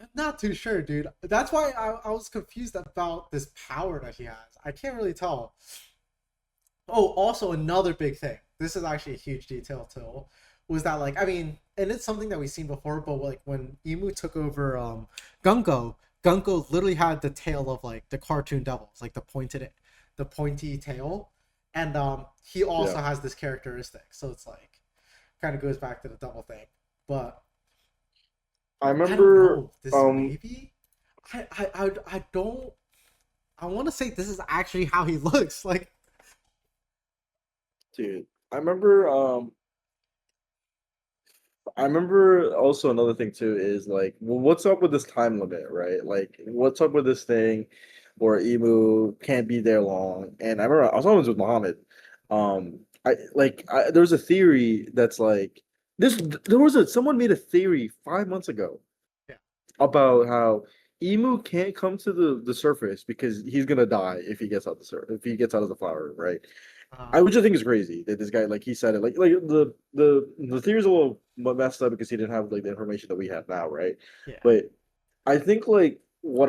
I'm not too sure, dude. That's why I was confused about this power that he has. I can't really tell. Oh, also another big thing. This is actually a huge detail too. Was that like, I mean, and it's something that we've seen before, but like when Emu took over Gungo, Gunko literally had the tail of like the cartoon devils, like the pointy tail, and he Yeah. also has this characteristic. So it's like kind of goes back to the double thing. But I I don't remember know. This maybe I don't. I want to say this is actually how he looks. Like, dude, I remember also another thing too is like, well, what's up with this time limit, right? Like, what's up with this thing where Emu can't be there long? And I remember I was always with Muhammad. There was a theory that's like this. There was a someone made a theory 5 months ago yeah, about how Emu can't come to the surface because he's gonna die if he gets out if he gets out of the flower, right? uh, I which I think is crazy that this guy like he said it like the theory's a little messed up because he didn't have like the information that we have now, right? yeah. But I think like what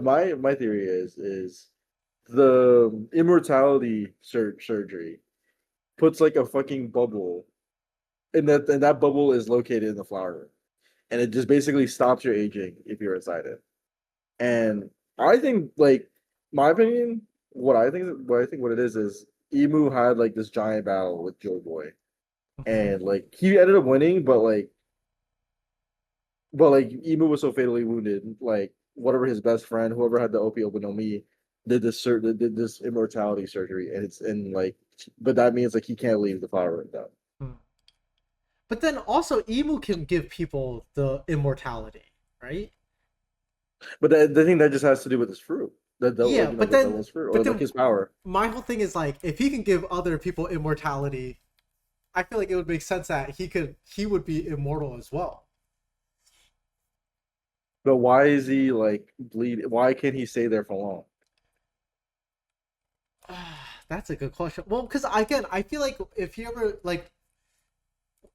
my theory is the immortality surgery puts like a fucking bubble and that bubble is located in the flower and it just basically stops your aging if you're inside it. And I think like my opinion, what it is Emu had like this giant battle with Joe Boy. Mhm. And like he ended up winning, but like Emu was so fatally wounded, like whatever his best friend, whoever had the Opie no Mi, did this immortality surgery, and it's in like, but that means like he can't leave the flower right now. Hmm. But then also Emu can give people the immortality, right? But the thing that just has to do with his fruit, Yeah, the devil's fruit, but or like then his power. my whole thing is like if he can give other people immortality, I feel like it would make sense that he would be immortal as well. But why is he like bleed? Why can't he stay there for long? That's a good question. Well, because again, I feel like if he ever like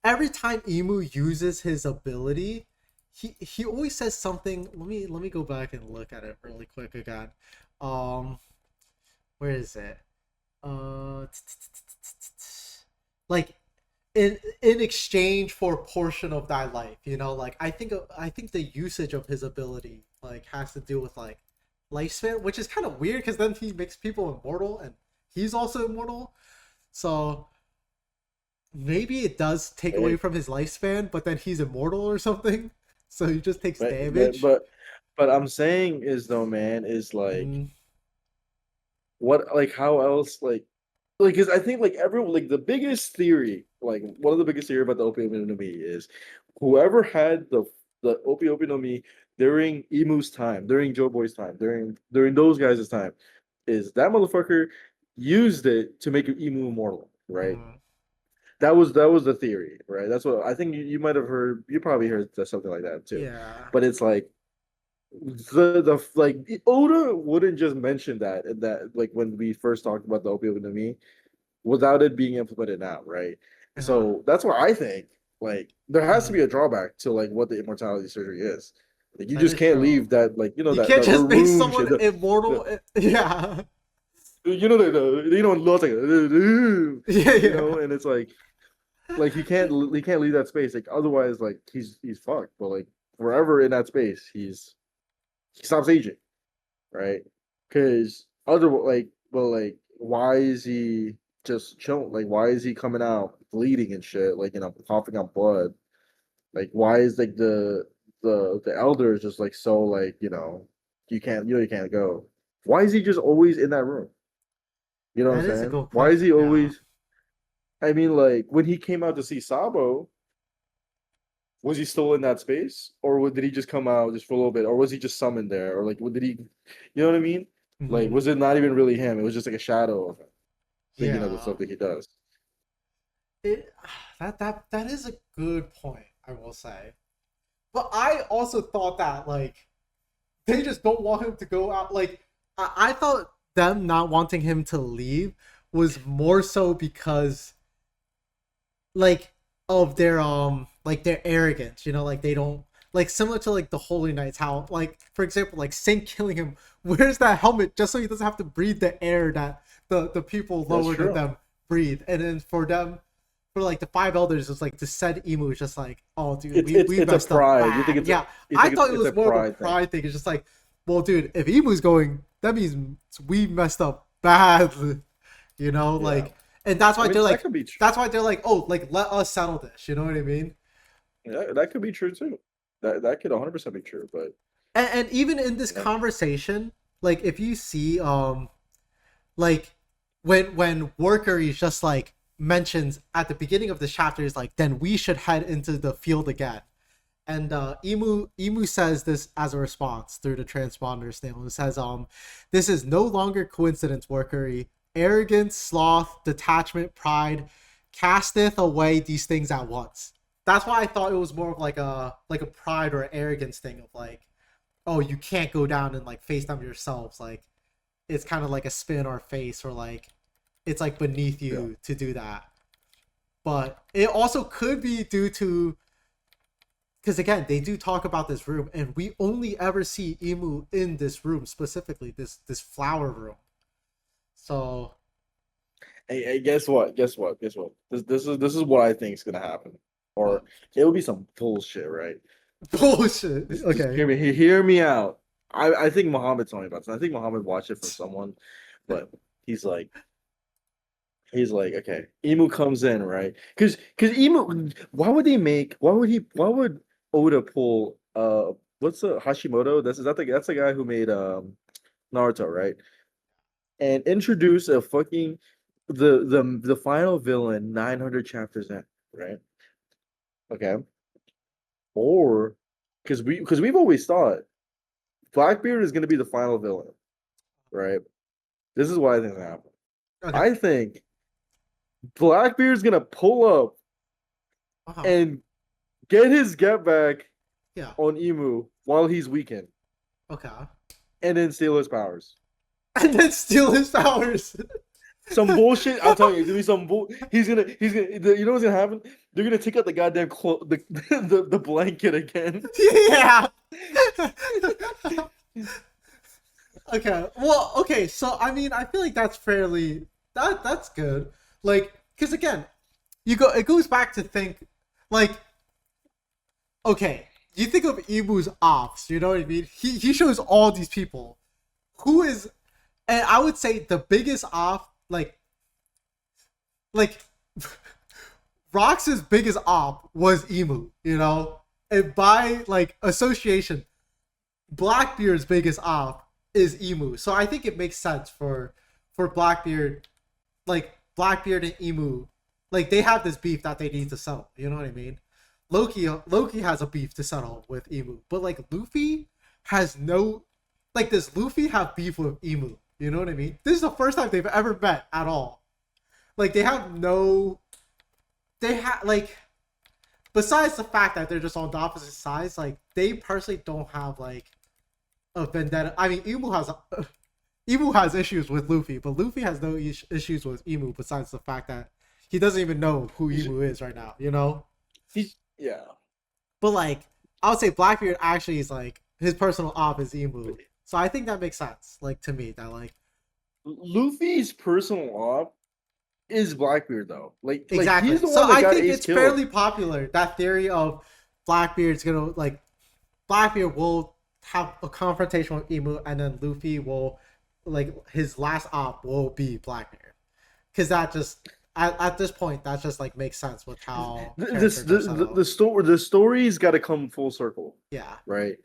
every time Emu uses his ability, he always says something. Let me go back and look at it really quick again. Um, where is it? Uh, like in exchange for a portion of thy life, like I think the usage of his ability like has to do with like lifespan, which is kind of weird because then he makes people immortal and he's also immortal. So maybe it does take away Right? from his lifespan, but then he's immortal or something. So he just takes But damage. I'm saying is though, man, is like Mm, what like how else like because I think like everyone like the biggest theory like one of the biggest theory about the opium no mi is whoever had the opium no mi during Emu's time, during Joe Boy's time, during those guys' time, is that motherfucker used it to make Emu immortal, right? mm, That was the theory, right? That's what I think you might have heard. You probably heard something like that too. yeah, But it's like the like Oda wouldn't just mention that and that like when we first talked about the opium to me without it being implemented now, right? uh, So that's why I think like there has to mm. be a drawback to like what the immortality surgery is. Like you That just is can't true. leave that like You that can't the just make maroon someone shit. immortal. The Yeah, lost like yeah, yeah, and it's like he can't leave that space like otherwise like he's fucked. But like forever in that space he stops aging, right? Because other like, well, like, why is he just chilling? Like, why is he coming out bleeding and shit? Like, coughing up blood. Like, why is like the elder is just like so like you can't go. Why is he just always in that room? You know what I'm that is a saying? good Why is question. he Yeah. always? I mean, like when he came out to see Sabo, was he still in that space, or did he just come out just for a little bit, or was he just summoned there, or like what did he? You know what I mean? Like, Hmm. was it not even really him? It was just like a shadow of him thinking of the Yeah. stuff that he does. It that is a good point, I will say. But I also thought that like they just don't want him to go out. Like I thought them not wanting him to leave was more so because like of their like their arrogance, like they don't like similar to like the Holy Knights, how like for example like Saint killing him, wears that helmet just so he doesn't have to breathe the air that the people That's lower than true. them breathe, and then for them for like the five elders, it's like to send Emu is just like, oh dude, It's we it's a messed up pride. You think bad. it's a Yeah, you I think thought it it's was a more of a pride thing. pride thing. It's just like, well, dude, if Emu's going, that means we messed up badly, you know, Yeah. like, and that's I why mean, they're that like, could be true. that's why they're like, oh, like let us settle this. You know what I mean? That could be true too. That could 100% be true. But And even in this you know, conversation, like if you see, like when Worker is just like mentions at the beginning of the chapter is like, then we should head into the field again. And Emu says this as a response through the transponder signal. It says, this is no longer coincidence, Workery. Arrogance, sloth, detachment, pride, casteth away these things at once. That's why I thought it was more of like a pride or arrogance thing of like, oh, you can't go down and like face them yourselves. Like it's kind of like a spin in our face, or like it's like beneath yeah. you to do that. But it also could be due to, because again, they do talk about this room, and we only ever see Emu in this room specifically, this flower room. So Hey, guess what? Guess what? Guess what? This is what I think is gonna happen, or what? it'll be some bullshit, right? Bullshit. Just Okay. hear me out. I think Muhammad told me about this. I think Muhammad watched it from someone, but he's like he's like, okay, Emu comes in, right? Because Emu, why would Oda pull what's the Hashimoto? That's the guy who made Naruto, right? And introduce a fucking the final villain 900 chapters in, right? Okay. Or because we've always thought Blackbeard is gonna be the final villain, right? This is what I think is gonna happen. Okay. I think Blackbeard's gonna pull up Uh-huh. and get his get back Yeah. on Emu while he's weakened, Okay. and then steal his powers. And then steal his powers. Some bullshit. I'm telling you, it's gonna be some bull. You know what's gonna happen? They're gonna take out the goddamn the blanket again. Yeah. Okay. Well, okay. So I mean, I feel like that's fairly that's good. Like, because again, it goes back to think like, okay, you think of Emu's ops. You know what I mean? He shows all these people who is, and I would say the biggest op, like Rox's biggest op was Emu. You know, and by like association, Blackbeard's biggest op is Emu. So I think it makes sense for Blackbeard, like Blackbeard and Emu, like they have this beef that they need to settle. You know what I mean? Loki has a beef to settle with Emu, but like Luffy has no, like does Luffy have beef with Emu? You know what I mean? This is the first time they've ever met at all. Like they have no, they have like, besides the fact that they're just on the opposite sides, like they personally don't have like a vendetta. I mean, Emu has issues with Luffy, but Luffy has no issues with Emu besides the fact that he doesn't even know who Emu is right now. You know, Yeah. but like I would say Blackbeard actually is like his personal op is Emu, so I think that makes sense. Like to me, that like Luffy's personal op is Blackbeard though. Like exactly. he's the So one that I got think Ace it's killed. fairly popular that theory of Blackbeard's gonna like Blackbeard will have a confrontation with Emu, and then Luffy will like his last op will be Blackbeard, because that just at this point that just like makes sense with how This characters are set up. the story's got to come full circle, Yeah, right?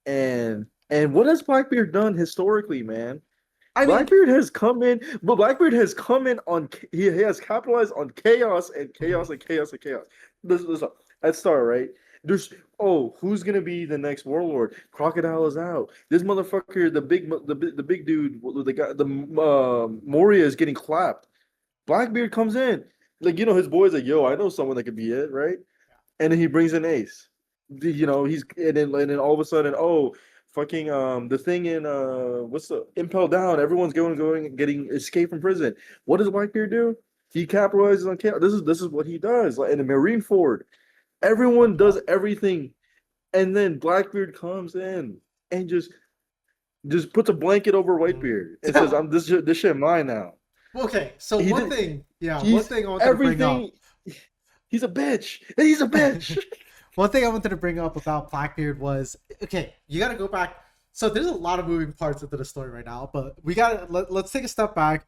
And what has Blackbeard done historically, man? I mean, Blackbeard has come in, but Blackbeard has come in on he has capitalized on chaos and mhm. chaos and chaos and chaos. Listen, let's start right. There's who's gonna be the next warlord? Crocodile is out. This motherfucker, the big dude, the guy, the Moria is getting clapped. Blackbeard comes in, like his boys like, yo, I know someone that could be it, right? And then he brings in Ace. He's and then all of a sudden, fucking the thing in what's the Impel Down? Everyone's going getting escape from prison. What does Blackbeard do? He capitalizes on chaos. This is what he does. Like in the Marineford, everyone does everything, and then Blackbeard comes in and just puts a blanket over Mhm. Whitebeard and says, "I'm this shit mine now." Okay, so He one did. thing, yeah, one He's thing I wanted to bring everything. up. He's a bitch. He's a bitch. One thing I wanted to bring up about Blackbeard was, okay, you got to go back. So there's a lot of moving parts into the story right now, but we got to let's take a step back.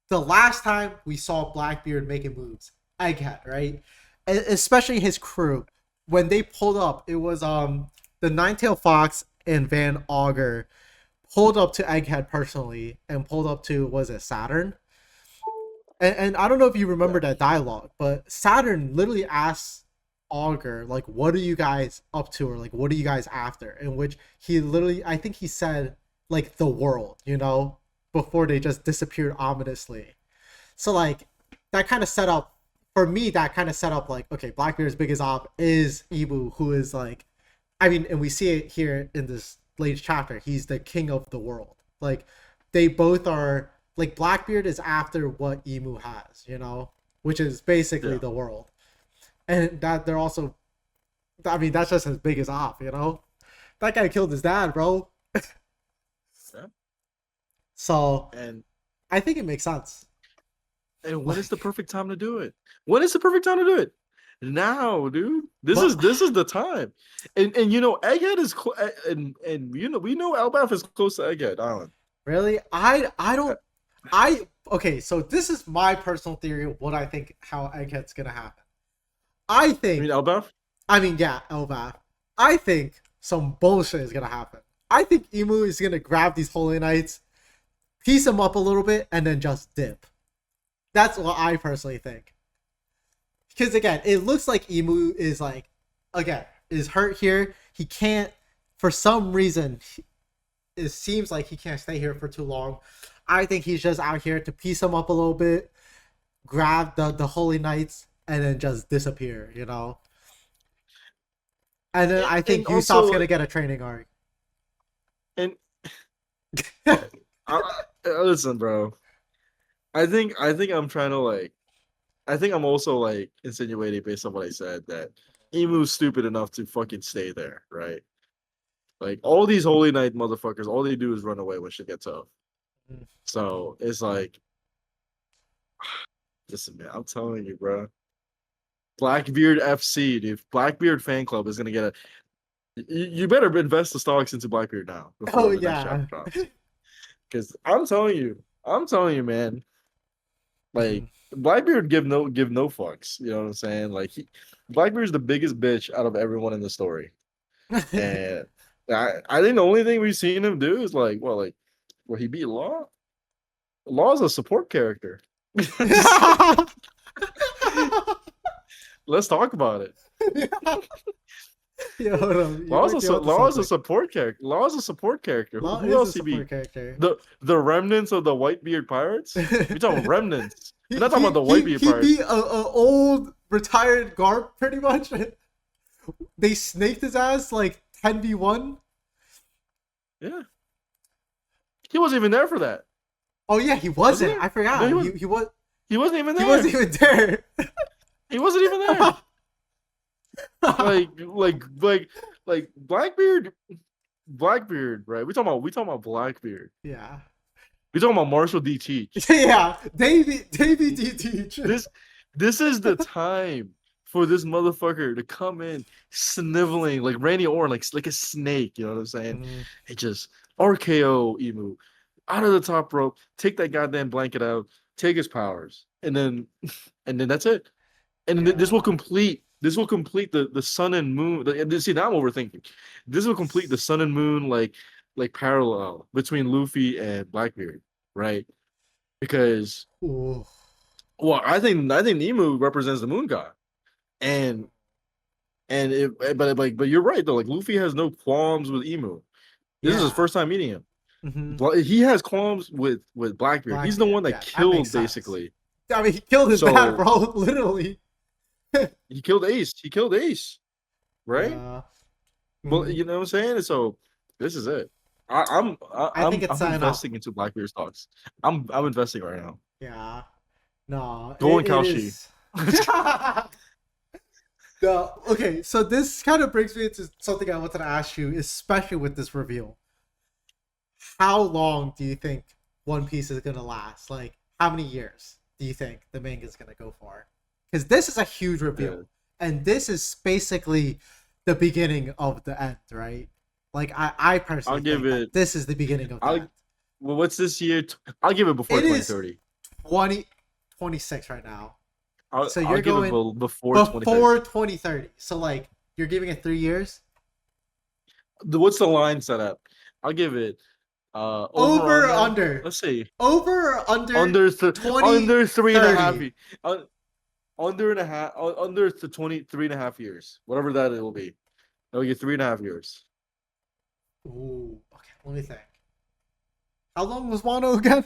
The last time we saw Blackbeard making moves, Egghead, right? Especially his crew, when they pulled up, it was the Ninetail Fox and Van Augur pulled up to Egghead personally and pulled up to, was it Saturn? And I don't know if you remember Yeah. that dialogue, but Saturn literally asks Augur, like, what are you guys up to? Or like, what are you guys after? In which he literally, I think he said, like, the world, you know, before they just disappeared ominously. So, like, that kind of set up, for me, that kind of set up, like, okay, Blackbeard's biggest op is Ibu, who is, like, I mean, and we see it here in this latest chapter. He's the king of the world. Like, they both are, like, Blackbeard is after what Emu has, you know, which is basically Yeah. the world. And that they're also, I mean, that's just his biggest op, you know. That guy killed his dad, bro. Yeah. So And I think it makes sense. when is the perfect time to do it? When is the perfect time to do it? Now, dude. This But is the time. And you know, Egghead is and you know we know Elbaf is close to Egghead Island. really, I don't, I okay. So this is my personal theory of what I think how Egghead's gonna happen. I You think, mean Elbaf? I mean, yeah, Elbaf. I think some bullshit is gonna happen. I think Emu is gonna grab these Holy Knights, piece them up a little bit, and then just dip. That's what I personally think. Because again, it looks like Emu is like, again, is hurt here. He can't, for some reason, it seems like he can't stay here for too long. I think he's just out here to piece them up a little bit, grab the Holy Knights, and then just disappear, you know? And then I think And Usopp's also gonna get a training arc. and listen, bro. I think I'm trying to like I think I'm also like insinuating based on what I said that Emu's stupid enough to fucking stay there, right? Like all these Holy Knight motherfuckers, all they do is run away when shit gets tough. So it's like, listen, man, I'm telling you, bro. Blackbeard FC, dude. Blackbeard fan club is gonna get a. You better invest the stocks into Blackbeard now Oh before the next chapter yeah. drops. Because I'm telling you, man. Like Blackbeard give no fucks. You know what I'm saying? Like Blackbeard's the biggest bitch out of everyone in the story, and I think the only thing we've seen him do is like, he beat Law. Law's a support character. Let's talk about it. Yo, hold on. You Law's might be onto Law is a something. support character. Law's a support character. Law Who is a else he beat? support character. The remnants of the Whitebeard pirates. We talking remnants. We're not talking about the he, Whitebeard he pirates. beat a old retired guard pretty much. They snaked his ass like 10v1. Yeah, he wasn't even there for that. Oh yeah, he Was wasn't. he? I forgot. No, He was. He wasn't even there. He wasn't even there. He wasn't even there. like Blackbeard, right? We talking about Blackbeard. Yeah. We talking about Marshall D. Teach. Yeah. Davey D. Teach. This is the time for this motherfucker to come in sniveling like Randy Orton, like a snake. You know what I'm saying? It just RKO Emu out of the top rope, take that goddamn blanket out, take his powers, and then that's it. And Yeah. this will complete the sun and moon. See, now I'm overthinking. This will complete the sun and moon like parallel between Luffy and Blackbeard, right? Because Ooh. well, I think Nemu represents the moon god, and but you're right though. Like Luffy has no qualms with Emu. This is his Yeah. first time meeting him. Mm-hmm. He has qualms with Blackbeard. He's the one that Yeah, that killed makes sense. basically. I mean, he killed his So- dad, bro. Literally. He killed Ace. Right? Yeah. Well, Mhm. you know what I'm saying. So this is it. I'm think it's setting up. investing into Blackbeard stocks. I'm investing right now. Yeah. No. Go and it Kalshi. is- No. Okay. So this kind of brings me into something I wanted to ask you, especially with this reveal. How long do you think One Piece is gonna last? Like, how many years do you think the manga is gonna go for? because this is a huge Yeah. reveal, and this is basically the beginning of the end, right? Like I I'll personally give think that it. this is the beginning of the I'll. end. Well, what's this year? I'll give it before It is 2030. 2026 right now. So I'll you're give it going before 2030. before 2030. So like you're giving it 3 years. What's the line set up? I'll give it over Over or under. under? Let's see. Over or under Under three and a half 2030? under and a half under to 23.5 years. Whatever that it will be. It'll get 3.5 years. Ooh, okay, let me think. How long was Wano again?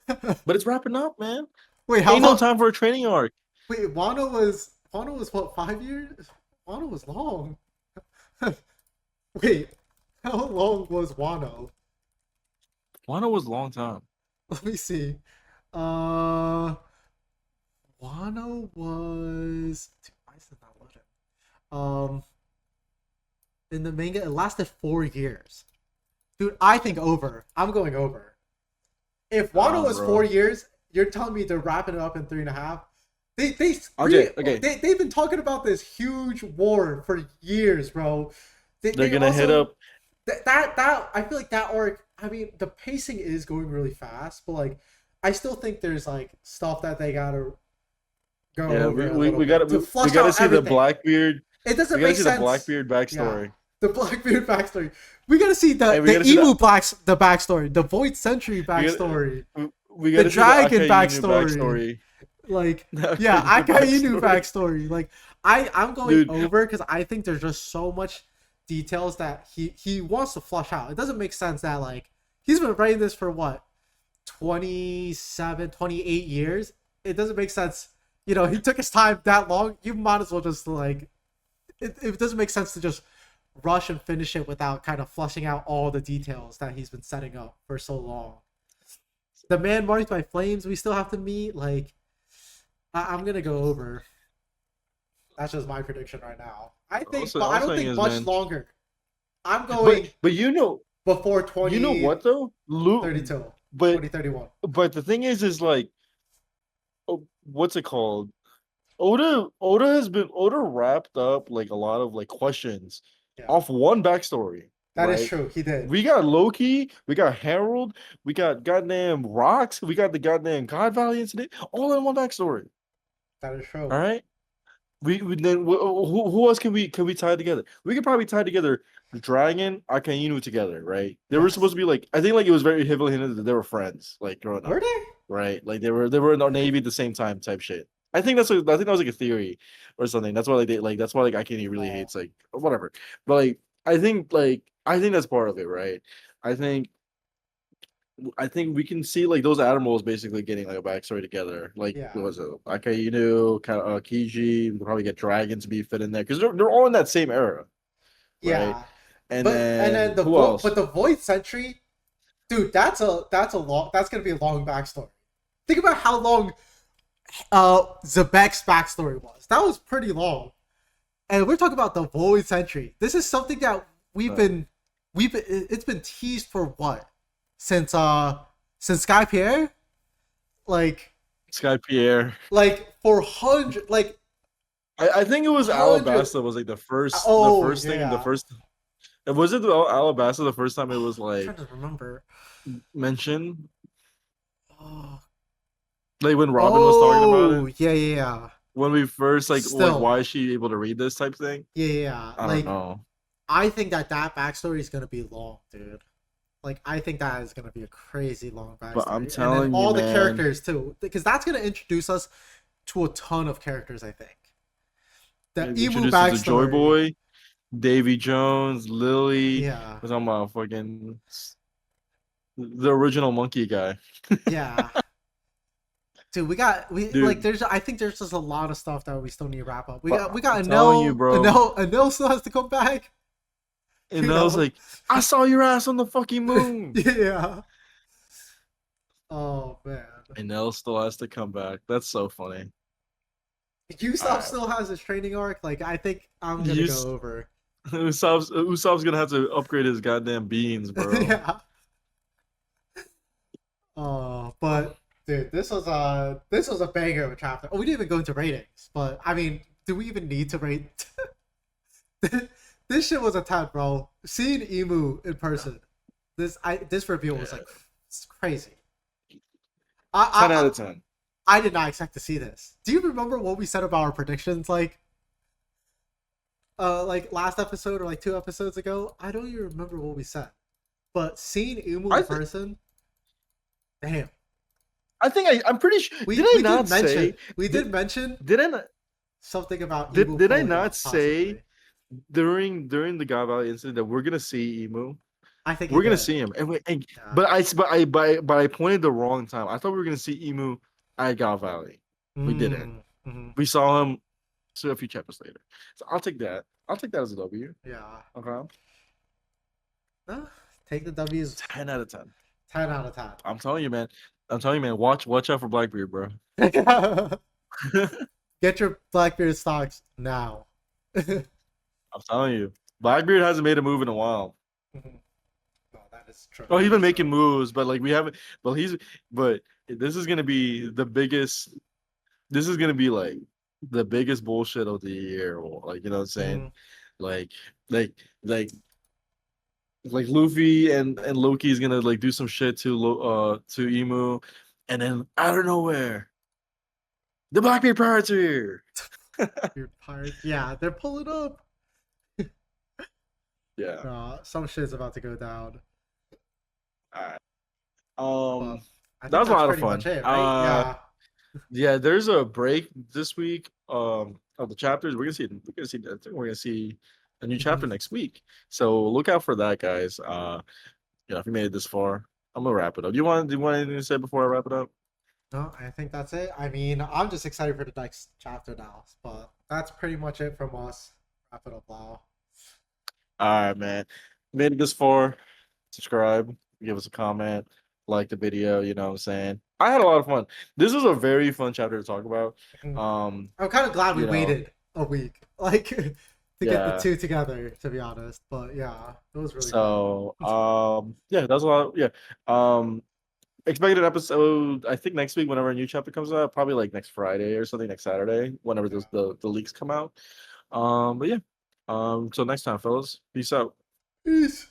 But it's wrapping up, man. Wait, how Ain't no long? time for a training arc. Wait, Wano was what, 5 years? Wano was long. Wait, how long was Wano? Wano was a long time. Let me see. Uh, Wano was. Dude, why is it not loading? In the manga, it lasted 4 years. Dude, I think over. I'm going over. If Wano was Bro. 4 years, you're telling me they're wrapping it up in 3.5? Okay. They've been talking about this huge war for years, bro. They're gonna hit up. That I feel like that arc. I mean, the pacing is going really fast, but like, I still think there's like stuff that they gotta go Yeah, over we gotta to flush we gotta out see everything. the Blackbeard. It doesn't We gotta make see sense. the Blackbeard backstory. Yeah. The Blackbeard backstory. We gotta see Hey, we the gotta see Emu Blacks the backstory, the Void Sentry gotta- backstory, We the gotta see dragon Akainu backstory. Like, The yeah, Akainu Akainu backstory. Like, I'm going Dude. over because I think there's just so much details that he wants to flush out. It doesn't make sense that like he's been writing this for what 27, 28 years. It doesn't make sense. You know, he took his time that long. You might as well just like it doesn't make sense to just rush and finish it without kind of flushing out all the details that he's been setting up for so long. The man marked by flames, we still have to meet. Like, I'm gonna go over. That's just my prediction right now. I think, Also- but I don't also think is, much man. longer. I'm going But you know before 20. you know what though? 32, But 2031. but the thing is like what's it called? Oda wrapped up like a lot of like questions Yeah. off one backstory. That is right? true. He did. We got Loki, we got Harold, we got goddamn Rocks, we got the goddamn God Valley incident, all in one backstory. That is true. All right. We then who else can we tie together? We could probably tie together the Dragon, Akainu together, right? They were Yes. supposed to be like I think like it was very heavily hinted that they were friends, like growing up, Were they? right? Like they were in the Navy at the same time, type shit. I think that was like a theory or something. That's why that's why like Akainu really hates like whatever. But like I think that's part of it, right? I think we can see like those animals basically getting like a backstory together. Like Yeah. what was it? Akainu, Kiji, we'll probably get dragons to be fit in there because they're all in that same era. Yeah. Right? And but then the who else? but the Void Sentry, dude, that's gonna be a long backstory. Think about how long Zebek's backstory was. That was pretty long. And we're talking about the Void Sentry. This is something that it's been teased for what? Since Sky Pierre? Like Sky Pierre. Like for like I think it was 100 Alabasta was like the first thing yeah. the first was it the Alabasta the first time it was I'm like trying to remember. mentioned? Oh, Like when Robin was talking about it? Yeah. When we first like Still. why is she able to read this type thing? Yeah. I don't know. I think that backstory is gonna be long, dude. Like I think that is gonna be a crazy long backstory. But I'm telling and then you, all man. the characters too, because that's gonna introduce us to a ton of characters. I think the Emu Introduces backstory. the Joy Boy, Davy Jones, Lily. Yeah. We're talking about fucking the original monkey guy. Yeah. Dude, Dude. like there's I think there's just a lot of stuff that we still need to wrap up. We got I'm telling you, bro. Anel still has to come back. And I was like, I saw your ass on the fucking moon. Yeah. Oh man. And Nell still has to come back. That's so funny. Usopp still has his training arc. Like I think I'm gonna go over. Usopp's gonna have to upgrade his goddamn beans, bro. Yeah. But Dude, this was a banger of a chapter. Oh, we didn't even go into ratings, but I mean, do we even need to rate? This shit was a 10, bro. Seeing Emu in person, this reveal was Yeah. like it's crazy. 10 out I of 10. I did not expect to see this. Do you remember what we said about our predictions? Like last episode or like 2 episodes ago? I don't even remember what we said. But seeing Emu I in think person, damn. I'm pretty sure. We Did I we did not mention say? we Did, did mention did I not? something about Emu Did I pulling not up say possibly. during the God Valley incident that we're gonna see Emu? I think you We're gonna did. see him, Yeah. but I pointed the wrong time. I thought we were gonna see Emu at God Valley. We didn't. Mm-hmm. We saw him a few chapters later. So I'll take that. I'll take that as a W. Yeah. Okay. No, take the W's 10 out of 10. 10 out of 10. I'm telling you, man. I'm telling you, man. Watch out for Blackbeard, bro. Get your Blackbeard stocks now. I'm telling you. Blackbeard hasn't made a move in a while. No, that is true. Oh, he's That been is making true. moves, but like we haven't. But this is gonna be the biggest. This is gonna be like the biggest bullshit of the year. Or like you know what I'm saying? Mhm. Like, like, like, like Luffy and Loki is gonna like do some shit to Emu, and then out of nowhere, the Blackbeard Pirates are here. Your pirates. Yeah, they're pulling up. Yeah. Some shit's about to go down. All right. But I That think was a that's lot of pretty fun. much it, right? Yeah. Yeah, there's a break this week of the chapters. I think we're gonna see a new chapter Mhm. next week. So look out for that, guys. If you made it this far, I'm gonna wrap it up. Do you want anything to say before I wrap it up? No, I think that's it. I mean, I'm just excited for the next chapter now. But that's pretty much it from us. Wrap it up, Lyle. All right, man. Made it this far. Subscribe, give us a comment, like the video, you know what I'm saying? I had a lot of fun. This is a very fun chapter to talk about. Mhm. Um, I'm kind of glad we you know, waited a week, like, to get the yeah. two together. To be honest, but yeah, it was really fun. So, yeah, that's a lot. Yeah. Um, expected episode, I think next week, whenever a new chapter comes out, probably like next Friday or something, next Saturday, whenever Yeah. the leaks come out. But yeah. Until next time, fellas. Peace out. Peace.